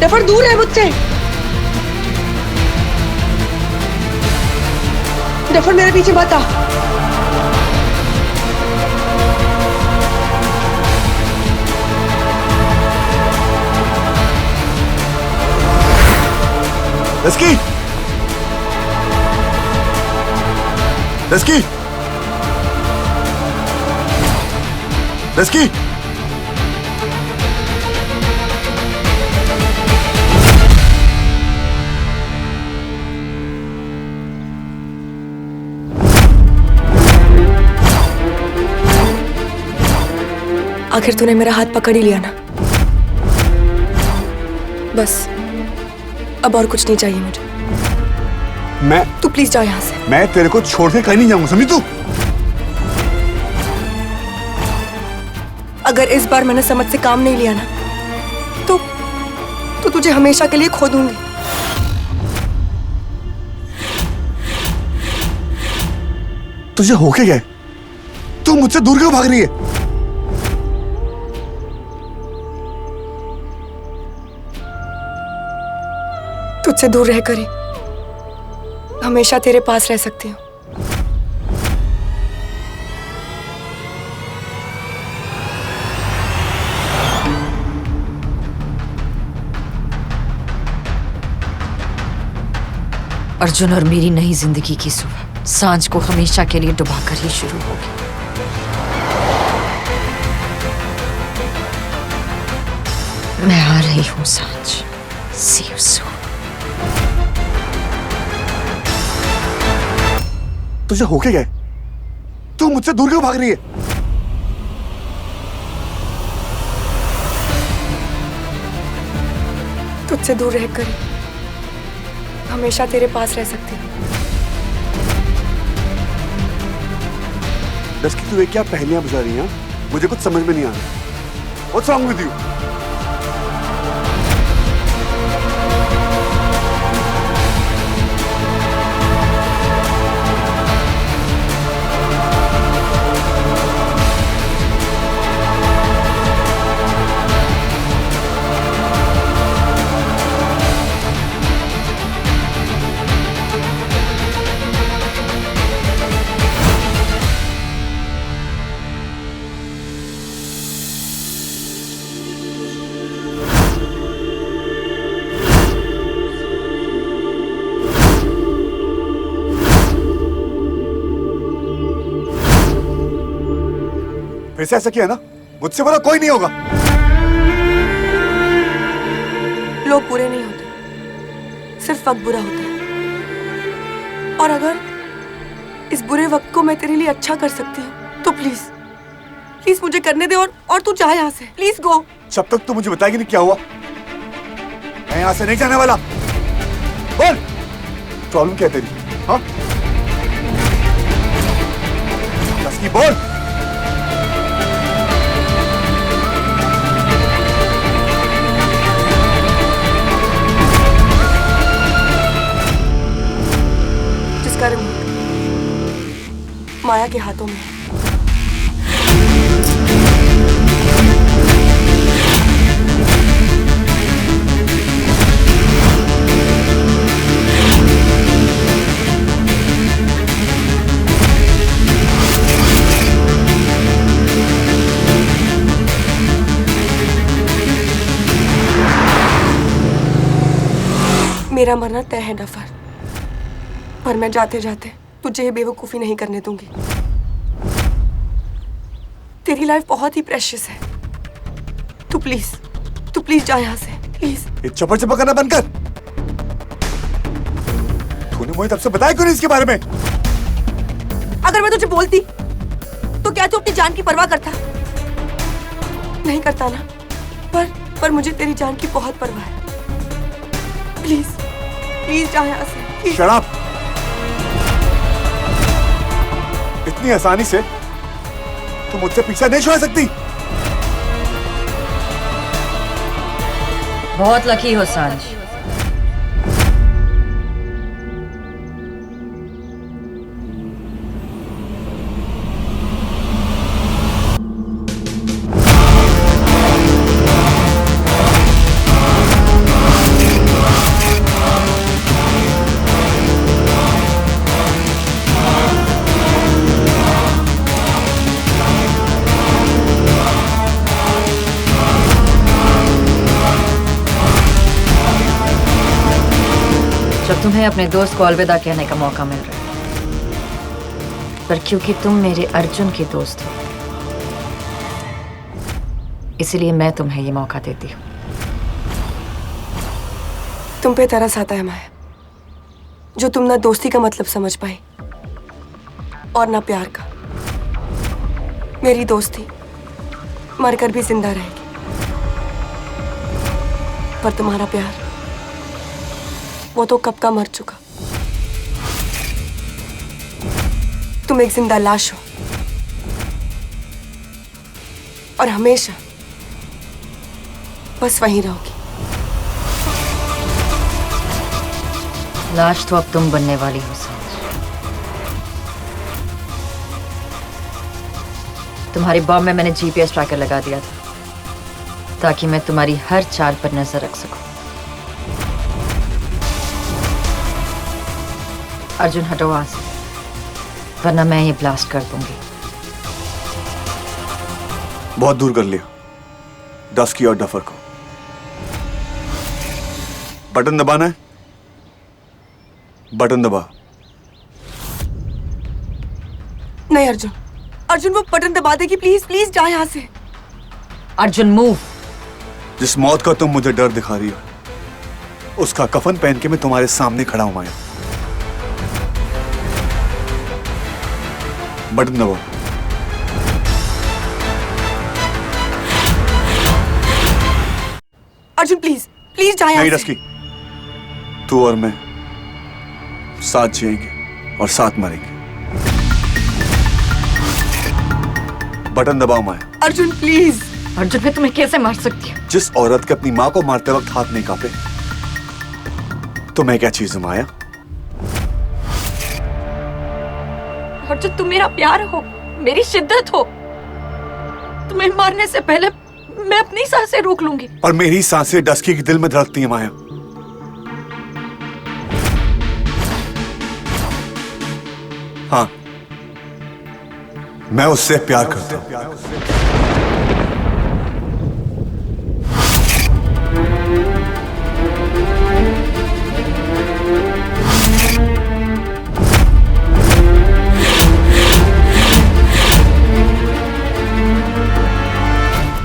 डफर दूर है मुझसे। डफर मेरे पीछे मत आ। Dusky! Dusky! Dusky! आखिर तूने मेरा हाथ पकड़ ही लिया ना। बस अब और कुछ नहीं चाहिए मुझे। तू प्लीज जा यहाँ से। मैं तेरे को छोड़ के कहीं नहीं जाऊंगा, समझी तू? अगर इस बार मैंने समझ से काम नहीं लिया ना तो तुझे हमेशा के लिए खो दूंगी। तुझे हो के गए? तू मुझसे दूर क्यों भाग रही है? तुझसे दूर रहकर ही हमेशा तेरे पास रह सकती हूँ। अर्जुन और मेरी नई जिंदगी की सुबह सांझ को हमेशा के लिए डुबाकर ही शुरू होगी। मैं आ रही हूँ सांझ। See you soon. तुझे हो के गए? तू मुझसे दूर क्यों भाग रही है? तुझसे दूर रहकर ही हमेशा तेरे पास रह सकती हूँ। दस की तू ये क्या पहेलियां बुझा रही है? मुझे कुछ समझ में नहीं आ रहा। What's wrong with you? फिर से ऐसा किया ना, मुझसे बड़ा कोई नहीं होगा। लोग बुरे नहीं होते, सिर्फ वक्त बुरा होता है। और अगर इस बुरे वक्त को मैं तेरे लिए अच्छा कर सकती हूँ तो प्लीज प्लीज मुझे करने दे और तू जा यहाँ से। Please go. जब तक तू मुझे बताएगी नहीं क्या हुआ, मैं यहाँ से नहीं जाने वाला। बोल, प्रॉब्लम क्या है तेरी? हाँ, की बोल। जिसका रिमोट माया के हाथों में है। मेरा मरना तय है डफर, पर मैं जाते जाते तुझे ये बेवकूफी नहीं करने दूंगी। तेरी लाइफ बहुत ही प्रेशियस है। तू प्लीज जा यहाँ से, प्लीज। ये चपर चपर करना बंद कर। तूने मुझे तब से बताया क्यों नहीं इसके बारे में? अगर मैं तुझे बोलती तो क्या तू अपनी जान की परवाह करता? नहीं करता ना। पर मुझे तेरी जान की बहुत परवाह है। प्लीज जा यहाँ से। Shut up. इतनी आसानी से तू मुझसे पीछा नहीं छुड़ा सकती। बहुत लकी हो सांझ। जब तुम्हें अपने दोस्त को अलविदा कहने का मौका मिल रहा है, पर क्योंकि तुम मेरे अर्जुन के दोस्त हो, इसलिए मैं तुम्हें ये मौका देती हूँ। तुम पे तरस आता है माया, जो तुम ना दोस्ती का मतलब समझ पाई और ना प्यार का। मेरी दोस्ती मरकर भी जिंदा रहेगी, पर तुम्हारा प्यार वो तो कब का मर चुका। तुम एक जिंदा लाश हो और हमेशा बस वहीं रहोगी। लाश तो अब तुम बनने वाली हो सांझ। तुम्हारी बॉम्ब में मैंने जीपीएस ट्रैकर लगा दिया था ताकि मैं तुम्हारी हर चाल पर नजर रख सकूं। अर्जुन हटो वहां से, वरना मैं ये ब्लास्ट कर दूंगी। बहुत दूर कर लिया डस्की और डफर को। बटन दबाना है, बटन दबा। नहीं अर्जुन, अर्जुन वो बटन दबा देगी। प्लीज प्लीज जा यहाँ से। अर्जुन मूव। जिस मौत का तुम मुझे डर दिखा रही हो उसका कफन पहन के मैं तुम्हारे सामने खड़ा हूं माया। बटन दबाओ। अर्जुन प्लीज प्लीज जा यहाँ नहीं से। डस्की, तू और मैं साथ जिएंगे और साथ मरेंगे। बटन दबाओ माया। अर्जुन प्लीज। अर्जुन मैं तुम्हें कैसे मार सकती हूँ? जिस औरत के अपनी माँ को मारते वक्त हाथ नहीं कांपे तो मैं क्या चीज हूं माया? अर्जुन तुम मेरा प्यार हो, मेरी शिद्दत हो। तुम्हें मारने से पहले मैं अपनी सांसें रोक लूंगी। और मेरी सांसें डस्की के दिल में धड़कती हैं माया। हाँ, मैं उससे प्यार करता हूं।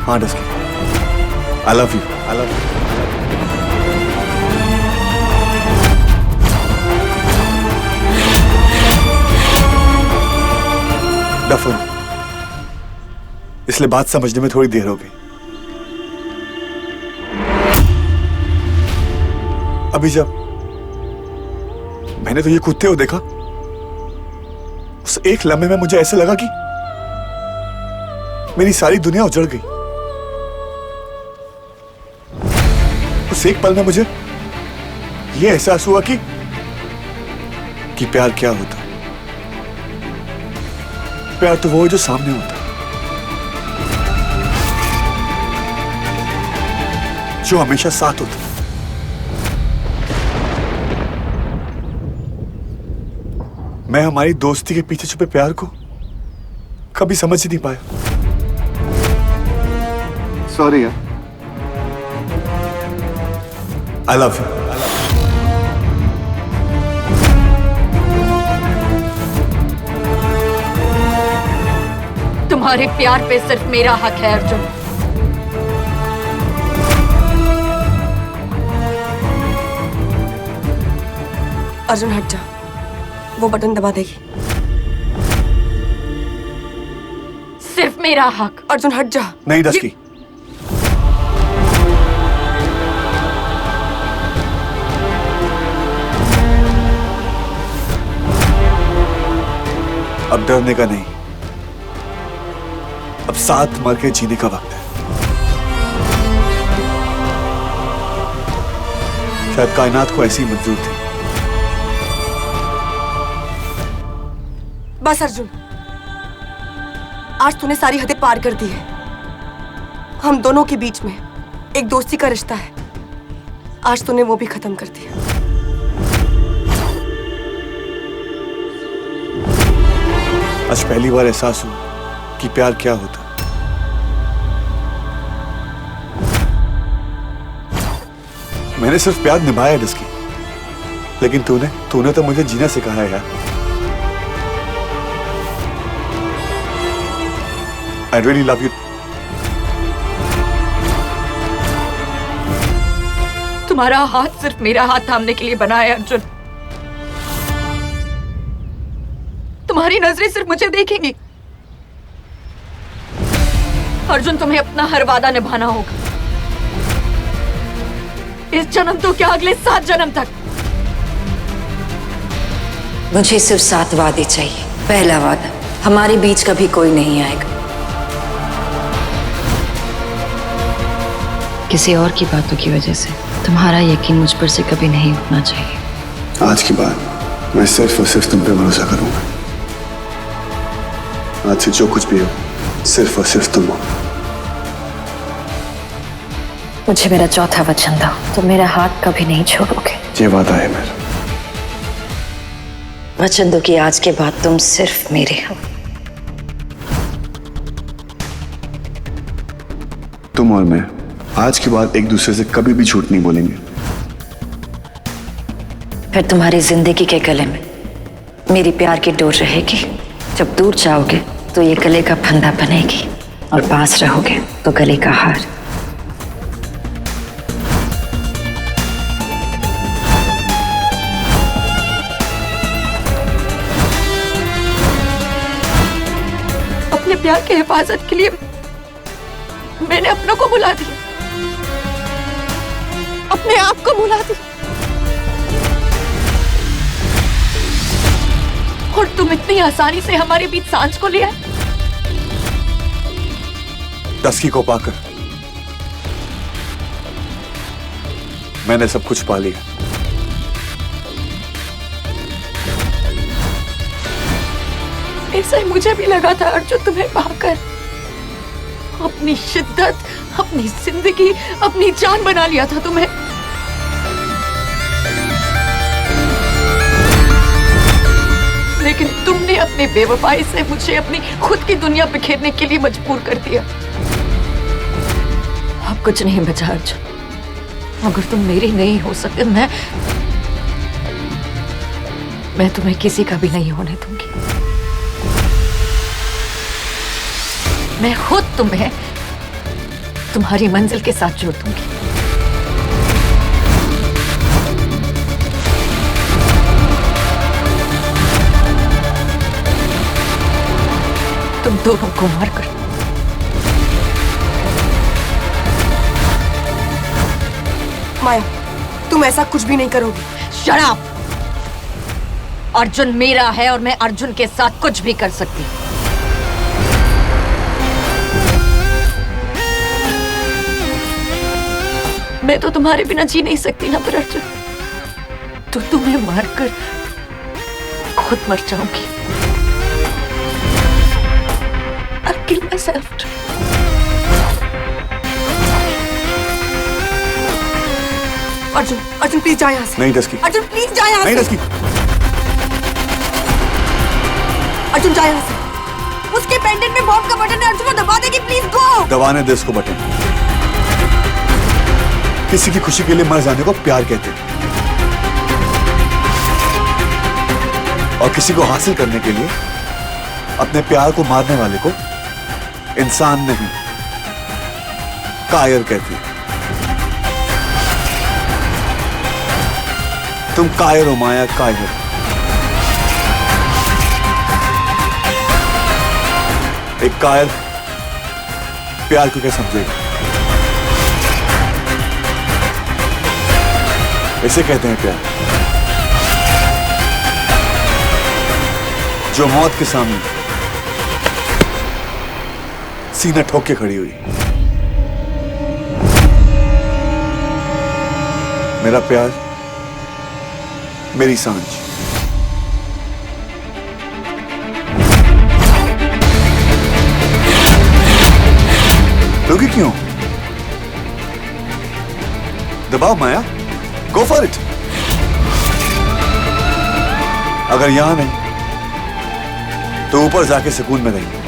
हाँ dusky, I love you, I love you. Duffer, इसलिए बात समझने में थोड़ी देर हो गई। अभी जब मैंने तो ये कूदते हुए देखा, उस एक लम्हे में मुझे ऐसे लगा कि मेरी सारी दुनिया उजड़ गई। उस एक पल में मुझे यह एहसास हुआ कि प्यार क्या होता है। प्यार तो वो है जो सामने होता है, जो हमेशा साथ होता है। मैं हमारी दोस्ती के पीछे छुपे प्यार को कभी समझ ही नहीं पाया। सॉरी यार। I love you. तुम्हारे प्यार पे सिर्फ मेरा हक है अर्जुन। अर्जुन हट जा, वो बटन दबा देगी। सिर्फ मेरा हक। अर्जुन हट जा। नहीं डस्की, अब डरने का नहीं, अब साथ मर के जीने का वक्त है। शायद कायनात को ऐसी मंजूर थी। बस अर्जुन, आज तूने सारी हदें पार कर दी है। हम दोनों के बीच में एक दोस्ती का रिश्ता है, आज तूने वो भी खत्म कर दिया। आज पहली बार एहसास हुआ कि प्यार क्या होता। मैंने सिर्फ प्यार निभाया डस्की, लेकिन तूने तो मुझे जीना सिखाया है यार। I really love you. तुम्हारा हाथ सिर्फ मेरा हाथ थामने के लिए बना है अर्जुन। तुम्हारी नजरें सिर्फ मुझे देखेंगी, अर्जुन, तुम्हें अपना हर वादा निभाना होगा। इस जन्म तो क्या, अगले 7 जन्म तक। मुझे सिर्फ 7 वादे चाहिए। पहला वादा, हमारे बीच कभी कोई नहीं आएगा। किसी और की बातों की वजह से तुम्हारा यकीन मुझ पर से कभी नहीं उठना चाहिए। आज के बाद मैं सिर्फ और सिर्फ तुम पे भरोसा करूंगा। आज से जो कुछ भी हो, सिर्फ और सिर्फ तुम हो। मुझे मेरा चौथा वचन दो, तुम मेरा हाथ कभी नहीं छोड़ोगे। ये वादा है मेरा। वचन दो कि आज के बाद तुम सिर्फ मेरे हो। तुम और मैं आज के बाद एक दूसरे से कभी भी झूठ नहीं बोलेंगे। फिर तुम्हारी जिंदगी के गले में मेरी प्यार की डोर रहेगी। जब दूर जाओगे तो ये गले का फंदा बनेगी, और पास रहोगे तो गले का हार। अपने प्यार की हिफाजत के लिए मैंने अपनों को बुला दिया, अपने आप को बुला दिया। और तुम इतनी आसानी से हमारे बीच सांझ को लिया। टस्की को पाकर मैंने सब कुछ पा लिया। ऐसा ही मुझे भी लगा था अर्जुन, तुम्हें पाकर अपनी शिद्दत, अपनी जिंदगी, अपनी जान बना लिया था तुम्हें। लेकिन तुमने अपनी बेवफाई से मुझे अपनी खुद की दुनिया बिखेरने के लिए मजबूर कर दिया। अब कुछ नहीं बचा अर्जुन। अगर तुम मेरी नहीं हो सकते, मैं तुम्हें किसी का भी नहीं होने दूंगी। मैं खुद तुम्हें तुम्हारी मंजिल के साथ जोड़ दूंगी। तुम दोनों को मारकर माया, तुम ऐसा कुछ भी नहीं करोगी। Shut up! अर्जुन मेरा है और मैं अर्जुन के साथ कुछ भी कर सकती हूँ। मैं तो तुम्हारे बिना जी नहीं सकती ना, पर अर्जुन तो तुम्हें मारकर खुद मर जाऊंगी। I'll kill myself. Arjun, Arjun please जा यहाँ से। नहीं टस्की, अर्जुन प्लीज जा यहाँ नहीं से। टस्की। अर्जुन जा यहाँ से। उसके पेंडेंट में बॉम्ब का बटन है, अर्जुन को दबा देगी। Please go. दबाने दे उसको बटन। किसी की खुशी के लिए मर जाने को प्यार कहते हैं, और किसी को हासिल करने के लिए अपने प्यार को मारने वाले को इंसान नहीं, कायर कहते हैं। तुम कायर हो माया, कायर। एक कायर प्यार को क्या समझेगा? इसे कहते हैं प्यार, जो मौत के सामने सीना ठोक के खड़ी हुई। मेरा प्यार, मेरी सांझ। रोकी क्यों? दबाओ माया, गो फॉर इट। अगर यहां नहीं तो ऊपर जाके सुकून में रहेंगे।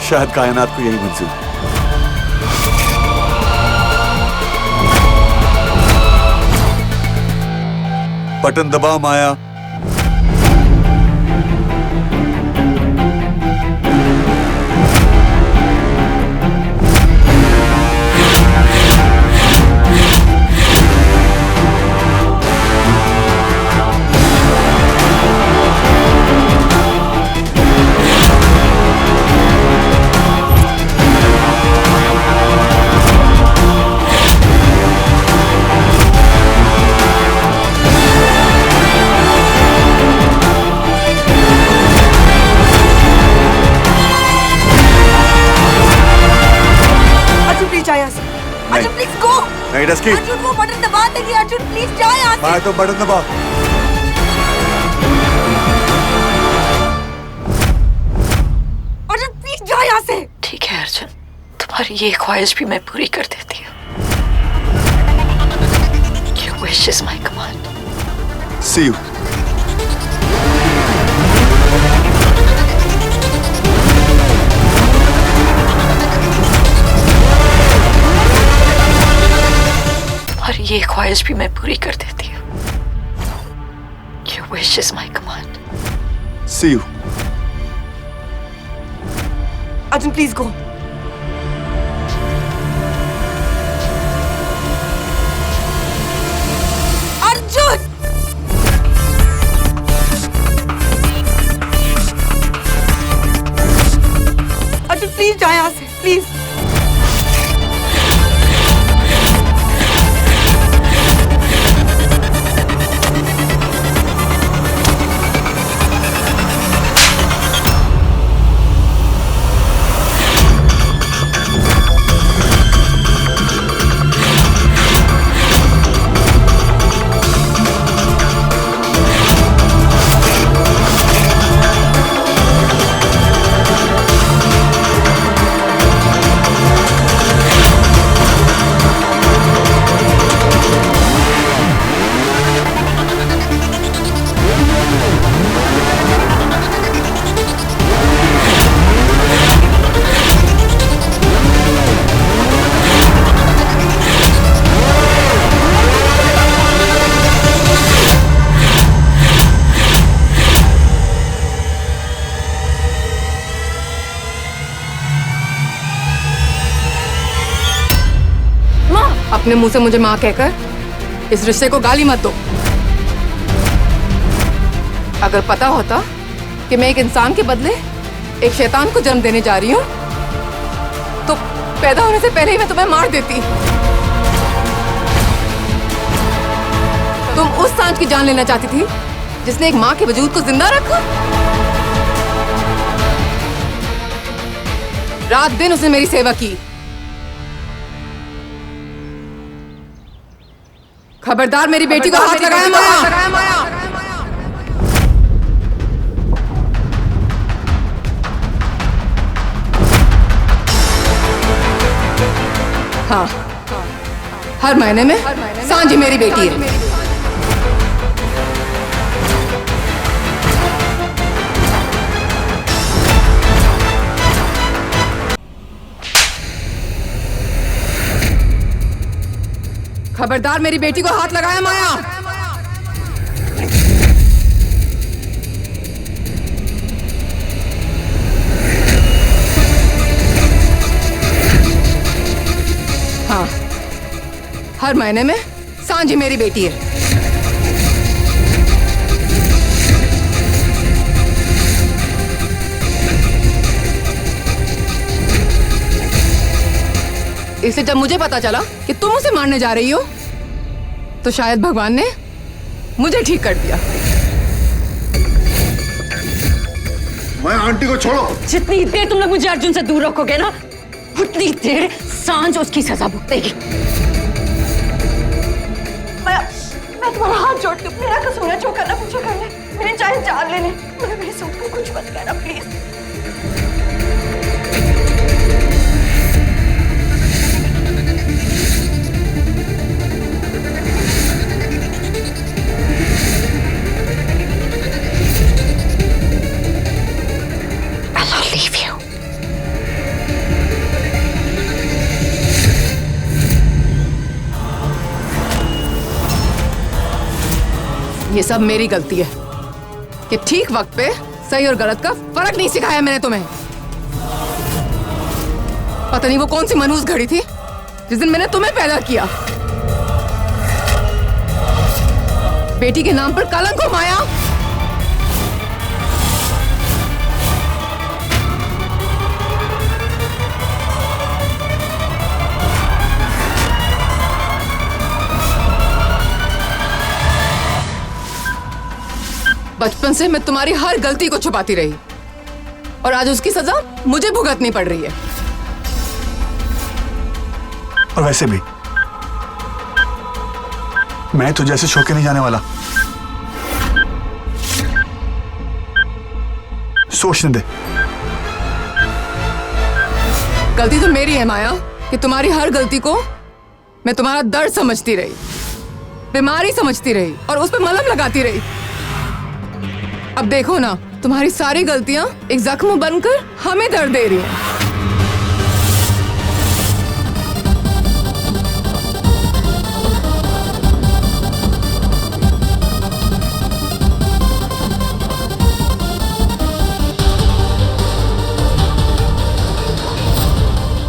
शायद कायनात को यही मंजूर है। बटन दबाओ माया। नहीं डस्की, अर्जुन वो बटन दबा देगी। अर्जुन प्लीज जा यहाँ से। माया तो बटन दबा। अर्जुन प्लीज जा यहाँ से। ठीक है अर्जुन, तुम्हारी ये ख्वाहिश भी मैं पूरी कर देती हूँ। Your wish is my command. See you. तुम्हारी ये ख्वाहिश भी मैं पूरी कर देती हूँ। Your wish is my command. See you. Arjun please go. Arjun Arjun please जा यहाँ से प्लीज। अपने मुंह से मुझे माँ कहकर इस रिश्ते को गाली मत दो। अगर पता होता कि मैं एक इंसान के बदले एक शैतान को जन्म देने जा रही हूँ तो पैदा होने से पहले ही मैं तुम्हें मार देती। तुम उस सांड की जान लेना चाहती थी जिसने एक माँ के वजूद को जिंदा रखा। रात दिन उसने मेरी सेवा की। खबरदार मेरी बेटी को हाथ लगाया माया। हाँ, हर महीने में सांझी मेरी बेटी है। खबरदार मेरी बेटी को हाथ लगाया माया। हाँ, हर महीने में सांझी मेरी बेटी है। इसलिए जब मुझे पता चला कि तुम उसे मारने जा रही हो तो शायद भगवान ने मुझे ठीक कर दिया। मैं आंटी को छोड़ो। जितनी देर तुम लोग मुझे अर्जुन से दूर रखोगे ना उतनी देर सांझ उसकी सजा भुगतेगी। मैं तुम्हारा हाथ जोड़ती हूँ, मेरा कसूर है, जो करना मुझे करना है। मेरी चाहे जान ले मगर मेरे सूट को कुछ मत कहना प्लीज। ये सब मेरी गलती है कि ठीक वक्त पे सही और गलत का फर्क नहीं सिखाया मैंने तुम्हें। पता नहीं वो कौन सी मनहूस घड़ी थी जिस दिन मैंने तुम्हें पैदा किया। बेटी के नाम पर कलंक हो माया। बचपन से मैं तुम्हारी हर गलती को छुपाती रही और आज उसकी सजा मुझे भुगतनी पड़ रही है। और वैसे भी मैं तुझे ऐसे छोड़ के नहीं जाने वाला। सोचने दे। गलती तो मेरी है माया कि तुम्हारी हर गलती को मैं तुम्हारा दर्द समझती रही, बीमारी समझती रही और उस पर मलहम लगाती रही। अब देखो ना, तुम्हारी सारी गलतियां एक जख्म बनकर हमें दर्द दे रही हैं।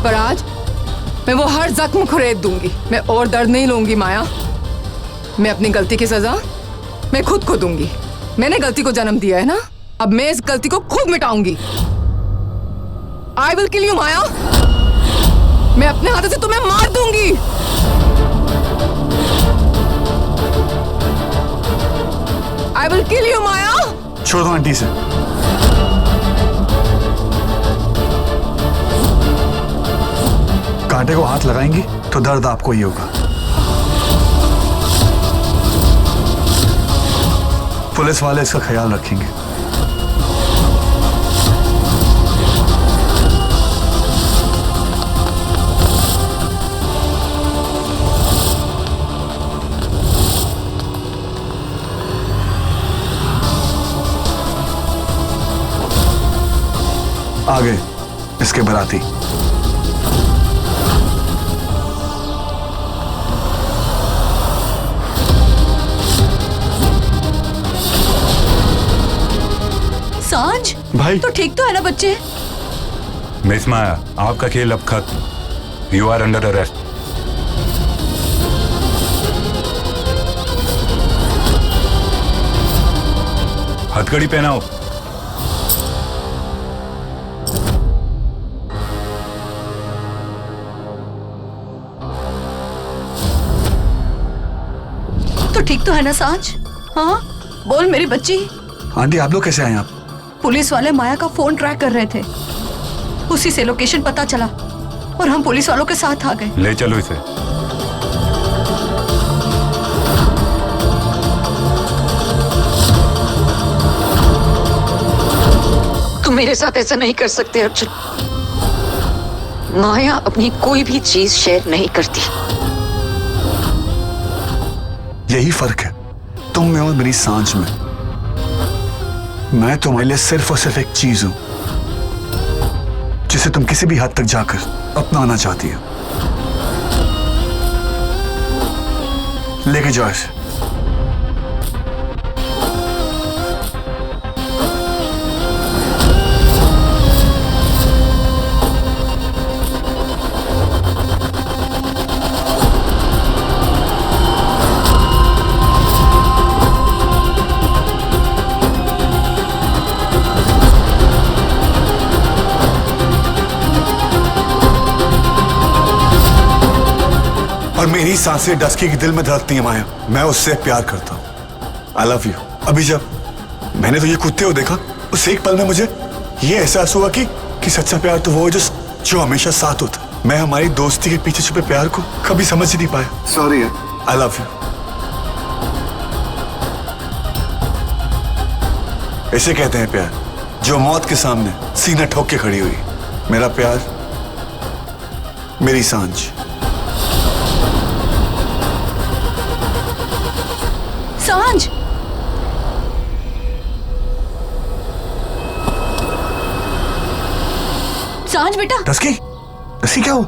पर आज मैं वो हर जख्म खुरेद दूंगी। मैं और दर्द नहीं लूंगी माया। मैं अपनी गलती की सजा मैं खुद को दूंगी। मैंने गलती को जन्म दिया है ना, अब मैं इस गलती को खुद मिटाऊंगी। आई विल किल यू माया। मैं अपने हाथों से तुम्हें मार दूंगी। आई विल किल यू माया। छोड़ दो आंटी से। कांटे को हाथ लगाएंगी तो दर्द आपको ही होगा। पुलिस वाले इसका ख्याल रखेंगे। आगे इसके बराती। सांझ भाई तो ठीक तो है ना बच्चे? मिस माया, आपका खेल अब खत्म। You are under arrest. हथकड़ी पहनाओ। तो ठीक तो है ना सांझ? हाँ बोल मेरी बच्ची। आंटी आप लोग कैसे आए आप? पुलिस वाले माया का फोन ट्रैक कर रहे थे, उसी से लोकेशन पता चला और हम पुलिस वालों के साथ आ गए। ले चलो इसे। तुम मेरे साथ ऐसा नहीं कर सकते अर्जुन। माया अपनी कोई भी चीज शेयर नहीं करती। यही फर्क है तुम में और मेरी सांझ में। मैं तुम्हारे लिए सिर्फ और सिर्फ एक चीज हूं जिसे तुम किसी भी हद तक जाकर अपनाना चाहती हो। लेके जाओ इसे। और मेरी सांसें डस्की के दिल में धड़कती हैं माया। मैं उससे प्यार करता हूं। I love you. अभी जब मैंने तो ये कुत्ते को देखा, उस एक पल में मुझे ये एहसास हुआ कि सच्चा प्यार तो वो है जो हमेशा साथ होता। मैं हमारी दोस्ती के पीछे छुपे प्यार को कभी समझ ही नहीं पाया। सॉरी। I love you. ऐसे कहते हैं प्यार जो मौत के सामने सीना ठोक के खड़ी हुई। मेरा प्यार, मेरी सांझ। सांझ सांझ बेटा। डस्की क्या हुआ?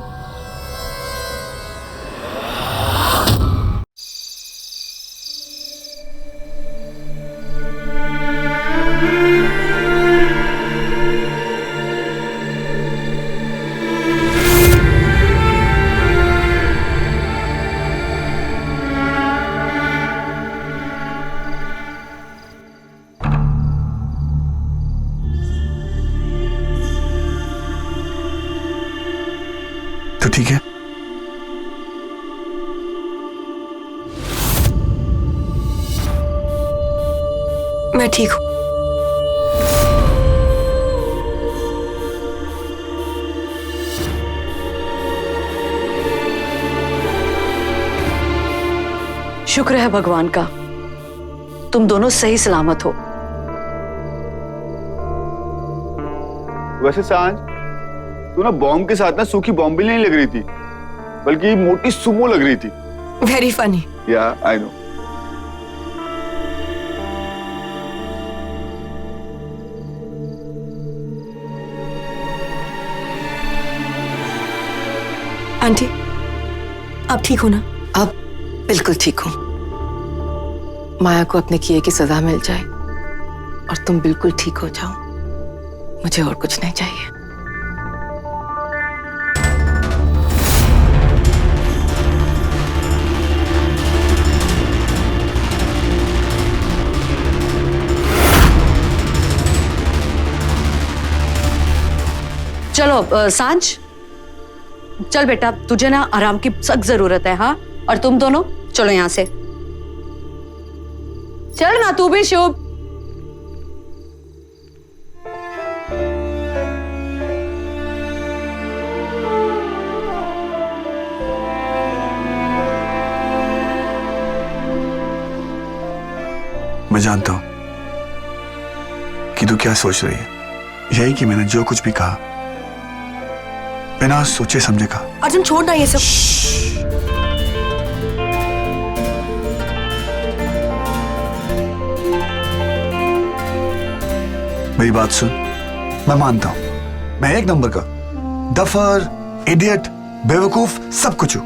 तो ठीक है। मैं ठीक हूं। शुक्र है भगवान का, तुम दोनों सही सलामत हो। वैसे सांझ, तू ना बॉम्ब के साथ ना सूखी बॉम्ब भी नहीं लग रही थी, बल्कि मोटी सुमो लग रही थी। Very funny. या आई नो। आंटी, आप ठीक हो ना? अब बिल्कुल ठीक हूँ। माया को अपने किए की सजा मिल जाए और तुम बिल्कुल ठीक हो जाओ, मुझे और कुछ नहीं चाहिए। चलो सांझ, चल बेटा, तुझे ना आराम की सख्त जरूरत है। हाँ, और तुम दोनों चलो यहां से। चल ना तू भी शुभ। मैं जानता हूं कि तू क्या सोच रही है। यही कि मैंने जो कुछ भी कहा बिना सोचे समझे कहा। अर्जुन छोड़ ना ये सब। मेरी बात सुन, मैं मानता हूं मैं एक नंबर का डफर, इडियट, बेवकूफ सब कुछ हूं,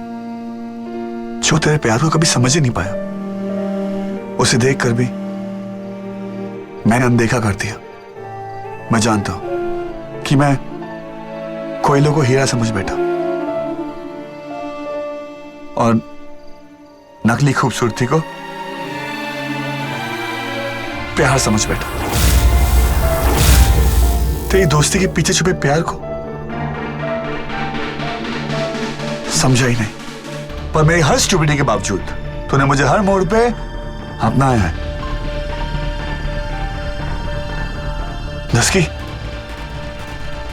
जो तेरे प्यार को कभी समझ ही नहीं पाया। उसे देखकर भी मैंने अनदेखा कर दिया। मैं जानता हूं कि मैं कोयलों को हीरा समझ बैठा और नकली खूबसूरती को प्यार समझ बैठा। तेरी दोस्ती के पीछे छुपे प्यार को समझा ही नहीं, पर मेरी हर स्टूपिडिटी के बावजूद तूने मुझे हर मोड़ पे अपनाया है। दस्की,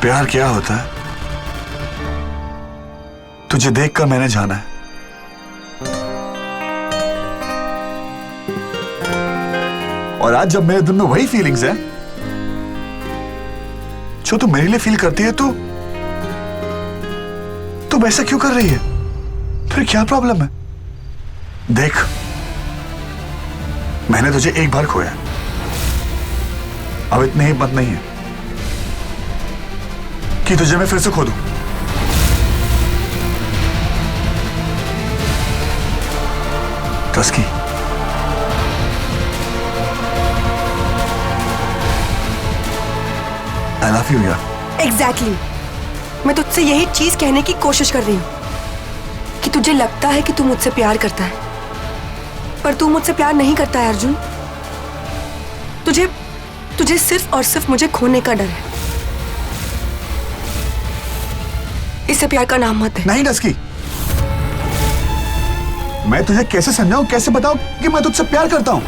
प्यार क्या होता है तुझे देखकर मैंने जाना है। और आज जब मेरे दिल में वही फीलिंग्स हैं जो तू मेरे लिए फील करती है, तू ऐसा क्यों कर रही है? फिर क्या प्रॉब्लम है? देख, मैंने तुझे एक बार खोया, अब इतनी हिम्मत नहीं है कि तुझे मैं फिर से खो दूं। टस्की, I love you यार। एग्जैक्टली, मैं तुझसे यही चीज कहने की कोशिश कर रही हूँ कि तुझे लगता है कि तू मुझसे प्यार करता है, पर तू मुझसे प्यार नहीं करता है अर्जुन। तुझे सिर्फ और सिर्फ मुझे खोने का डर है। इसे प्यार का नाम मत दे। नहीं डस्की, मैं तुझे कैसे समझाऊं, कैसे बताऊं कि मैं तुझसे प्यार करता हूं?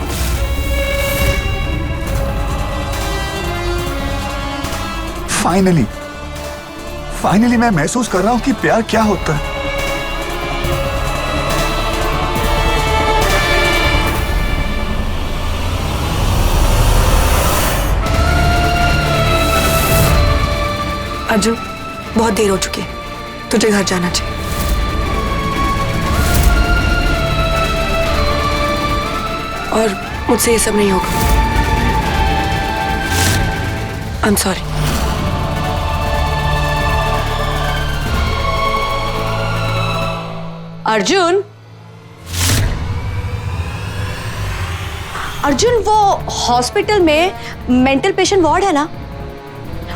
फाइनली मैं महसूस कर रहा हूं कि प्यार क्या होता है। अर्जुन, बहुत देर हो चुकी है, तुझे घर जाना चाहिए। और मुझसे ये सब नहीं होगा। I am sorry. अर्जुन, वो हॉस्पिटल में मेंटल पेशेंट वार्ड है ना,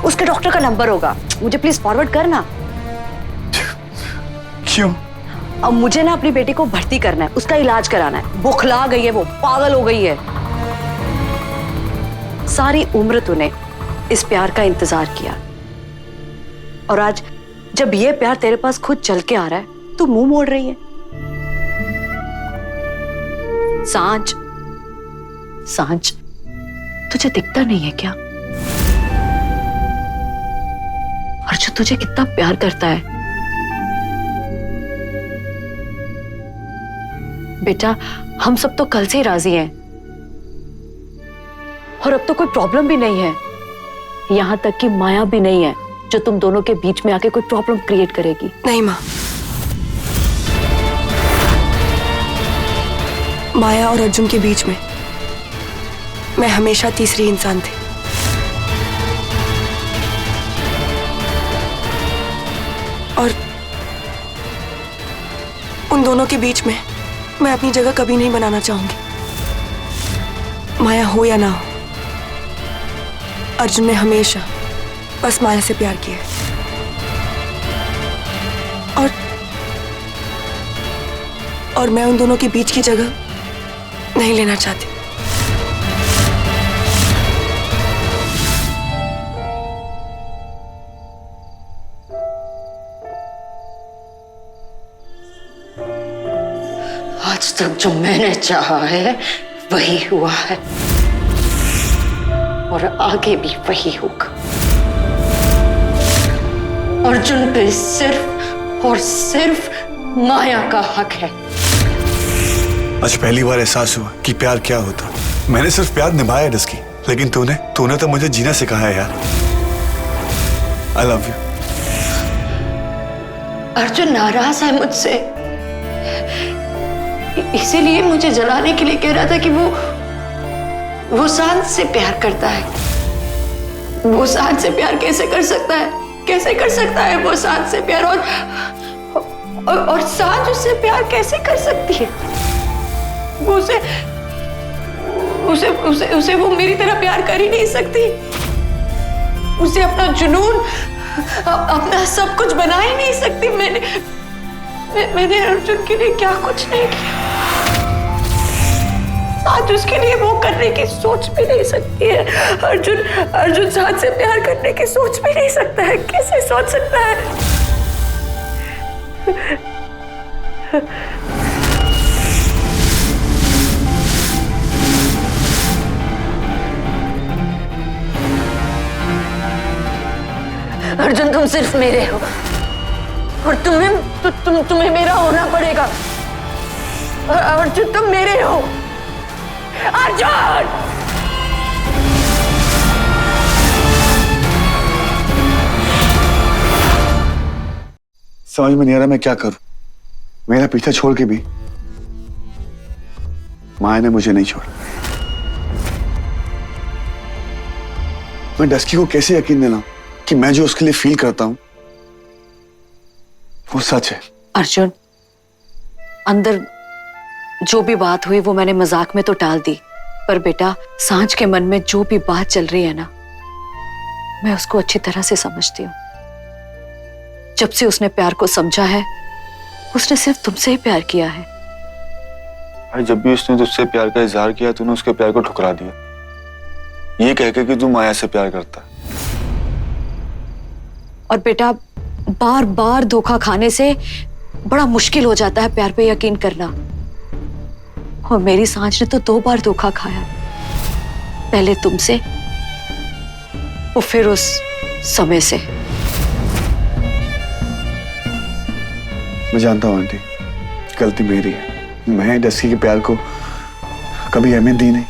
उसके डॉक्टर का नंबर होगा, मुझे प्लीज फॉरवर्ड करना। क्यों? अब मुझे ना अपनी बेटी को भर्ती करना है, उसका इलाज कराना है। बौखला गई है, वो पागल हो गई है। सारी उम्र तूने इस प्यार का इंतजार किया, और आज जब ये प्यार तेरे पास खुद चल के आ रहा है, तू मुंह मोड़ रही है। सांझ, तुझे दिखता नहीं है क्या अर्जुन तुझे कितना प्यार करता है? बेटा हम सब तो कल से ही राजी हैं और अब तो कोई प्रॉब्लम भी नहीं है। यहाँ तक कि माया भी नहीं है जो तुम दोनों के बीच में आके कोई प्रॉब्लम क्रिएट करेगी। नहीं माँ, माया और अर्जुन के बीच में मैं हमेशा तीसरी इंसान थी। और उन दोनों के बीच में मैं अपनी जगह कभी नहीं बनाना चाहूंगी। माया हो या ना हो, अर्जुन ने हमेशा बस माया से प्यार किया है। और मैं उन दोनों के बीच की जगह नहीं लेना चाहती। आज तक जो मैंने चाहा है वही हुआ है और आगे भी वही होगा। अर्जुन पे सिर्फ और सिर्फ माया का हक है। आज पहली बार एहसास हुआ कि प्यार क्या होता। मैंने सिर्फ प्यार निभाया डस्की, लेकिन तूने तो मुझे जीना सिखाया है यार। I love you. अर्जुन नाराज है मुझसे, इसीलिए मुझे जलाने के लिए कह रहा था कि वो सांझ से प्यार करता है। वो सांझ से प्यार कैसे कर सकता है? कैसे कर सकता है वो सांझ से प्यार? और सांझ उससे प्यार कैसे कर सकती है? उसे वो मेरी तरह प्यार कर ही नहीं सकती। उसे अपना जुनून, अपना सब कुछ बना ही नहीं सकती। मैंने अर्जुन के लिए क्या कुछ नहीं किया। आज उसके लिए वो करने की सोच भी नहीं सकती है। अर्जुन साथ से प्यार करने की सोच भी नहीं सकता है। कैसे सोच सकता है? अर्जुन तुम सिर्फ मेरे हो और तुम्हें मेरा होना पड़ेगा। अर्जुन तुम मेरे हो। अर्जुन! समझ में नहीं आ रहा मैं क्या करूं। मेरा पीछा छोड़ के भी माया ने मुझे नहीं छोड़ा। मैं डस्की को कैसे यकीन दिलाऊं कि मैं जो उसके लिए फील करता हूं वो सच है। अर्जुन, अंदर जो भी बात हुई वो मैंने मजाक में तो टाल दी, पर बेटा सांझ के मन में जो भी बात चल रही है ना, मैं उसको अच्छी तरह से समझती हूँ। जब से उसने प्यार को समझा है, उसने सिर्फ तुमसे ही प्यार किया है। भाई जब भी उसने तुझसे प्यार का इजहार किया, तूने उसके प्यार को ठुकरा दिया, ये कह के कि तू माया से प्यार करता है। और बेटा बार बार धोखा खाने से बड़ा मुश्किल हो जाता है प्यार पे यकीन करना। और मेरी सांझ ने तो 2 बार धोखा खाया, पहले तुमसे और फिर उस समय से। मैं जानता हूं आंटी, गलती मेरी है। मैं डस्की के प्यार को कभी अहमियत दी नहीं,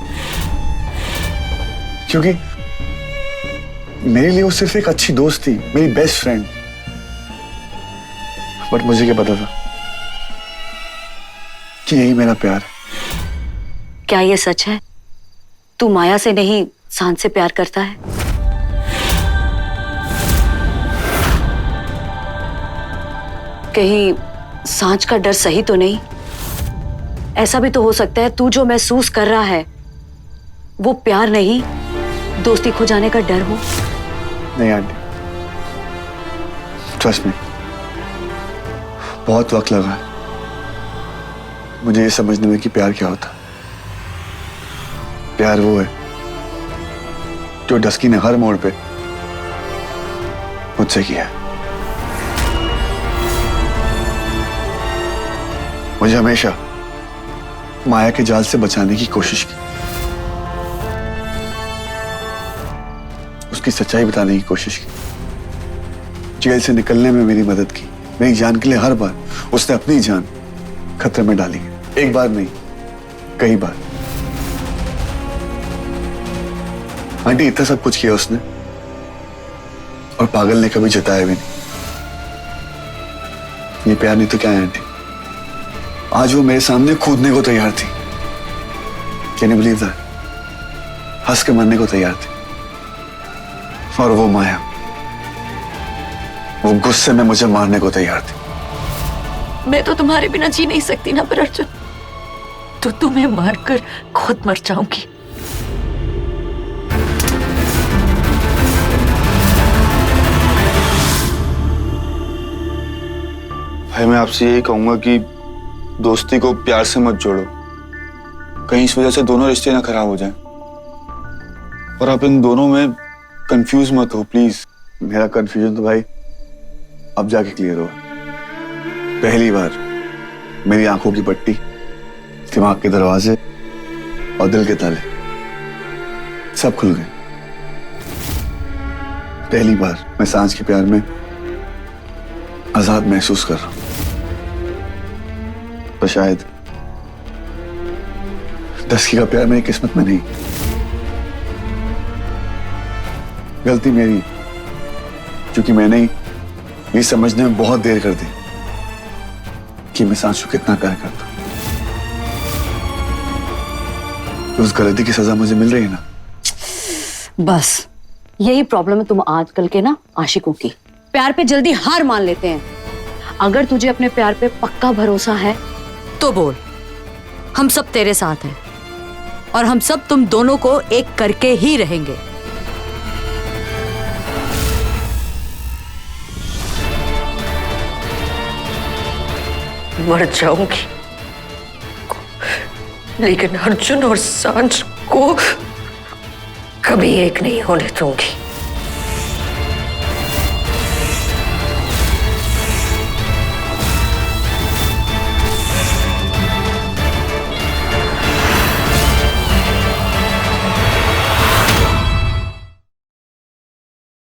क्योंकि मेरे लिए वो सिर्फ एक अच्छी दोस्त थी, मेरी बेस्ट फ्रेंड। बट मुझे क्या पता था कि यही मेरा प्यार है। क्या ये सच है? तू माया से नहीं सांझ से प्यार करता है? कहीं सांझ का डर सही तो नहीं? ऐसा भी तो हो सकता है तू जो महसूस कर रहा है वो प्यार नहीं, दोस्ती खो जाने का डर हो। नहीं आंटी, ट्रस्ट मी, बहुत वक्त लगा है मुझे ये समझने में कि प्यार क्या होता। प्यार वो है जो डस्की ने हर मोड़ पे मुझसे किया। मुझे हमेशा माया के जाल से बचाने की कोशिश की, उसकी सच्चाई बताने की कोशिश की, जेल से निकलने में मेरी मदद की। मेरी जान के लिए हर बार उसने अपनी जान खतरे में डाली है। एक बार नहीं, कई बार। आंटी इतना सब कुछ किया उसने, और पागल ने कभी जताया भी नहीं। ये प्यार नहीं तो क्या है आंटी? आज वो मेरे सामने कूदने को तैयार थी। Can you believe that? हंस के मरने को तैयार थी। और वो माया, वो गुस्से में मुझे मारने को तैयार थी। मैं तो तुम्हारे बिना जी नहीं सकती ना पर अर्जुन, तो तुम्हें मारकर खुद मर जाऊंगी। भाई मैं आपसे यही कहूंगा कि दोस्ती को प्यार से मत जोड़ो, कहीं इस वजह से दोनों रिश्ते ना खराब हो जाएं। और आप इन दोनों में कंफ्यूज मत हो प्लीज। मेरा कंफ्यूजन तो भाई अब जाके क्लियर हुआ। पहली बार मेरी आंखों की पट्टी, दिमाग के दरवाजे और दिल के ताले सब खुल गए। पहली बार मैं सांझ के प्यार में आजाद महसूस कर रहा हूं। तो शायद 10 का प्यार मेरी किस्मत में नहीं। गलती मेरी, क्योंकि मैंने ये समझने में बहुत देर कर दी कि मैं सांझ को कितना प्यार करता हूं। तो उस गलती की सजा मुझे मिल रही है ना। बस यही प्रॉब्लम है तुम आजकल के ना आशिकों की। प्यार पे जल्दी हार मान लेते हैं। अगर तुझे अपने प्यार पे पक्का भरोसा है तो बोल, हम सब तेरे साथ हैं और हम सब तुम दोनों को एक करके ही रहेंगे। मर जाऊंगी लेकिन अर्जुन और सांझ को कभी एक नहीं होने दूंगी।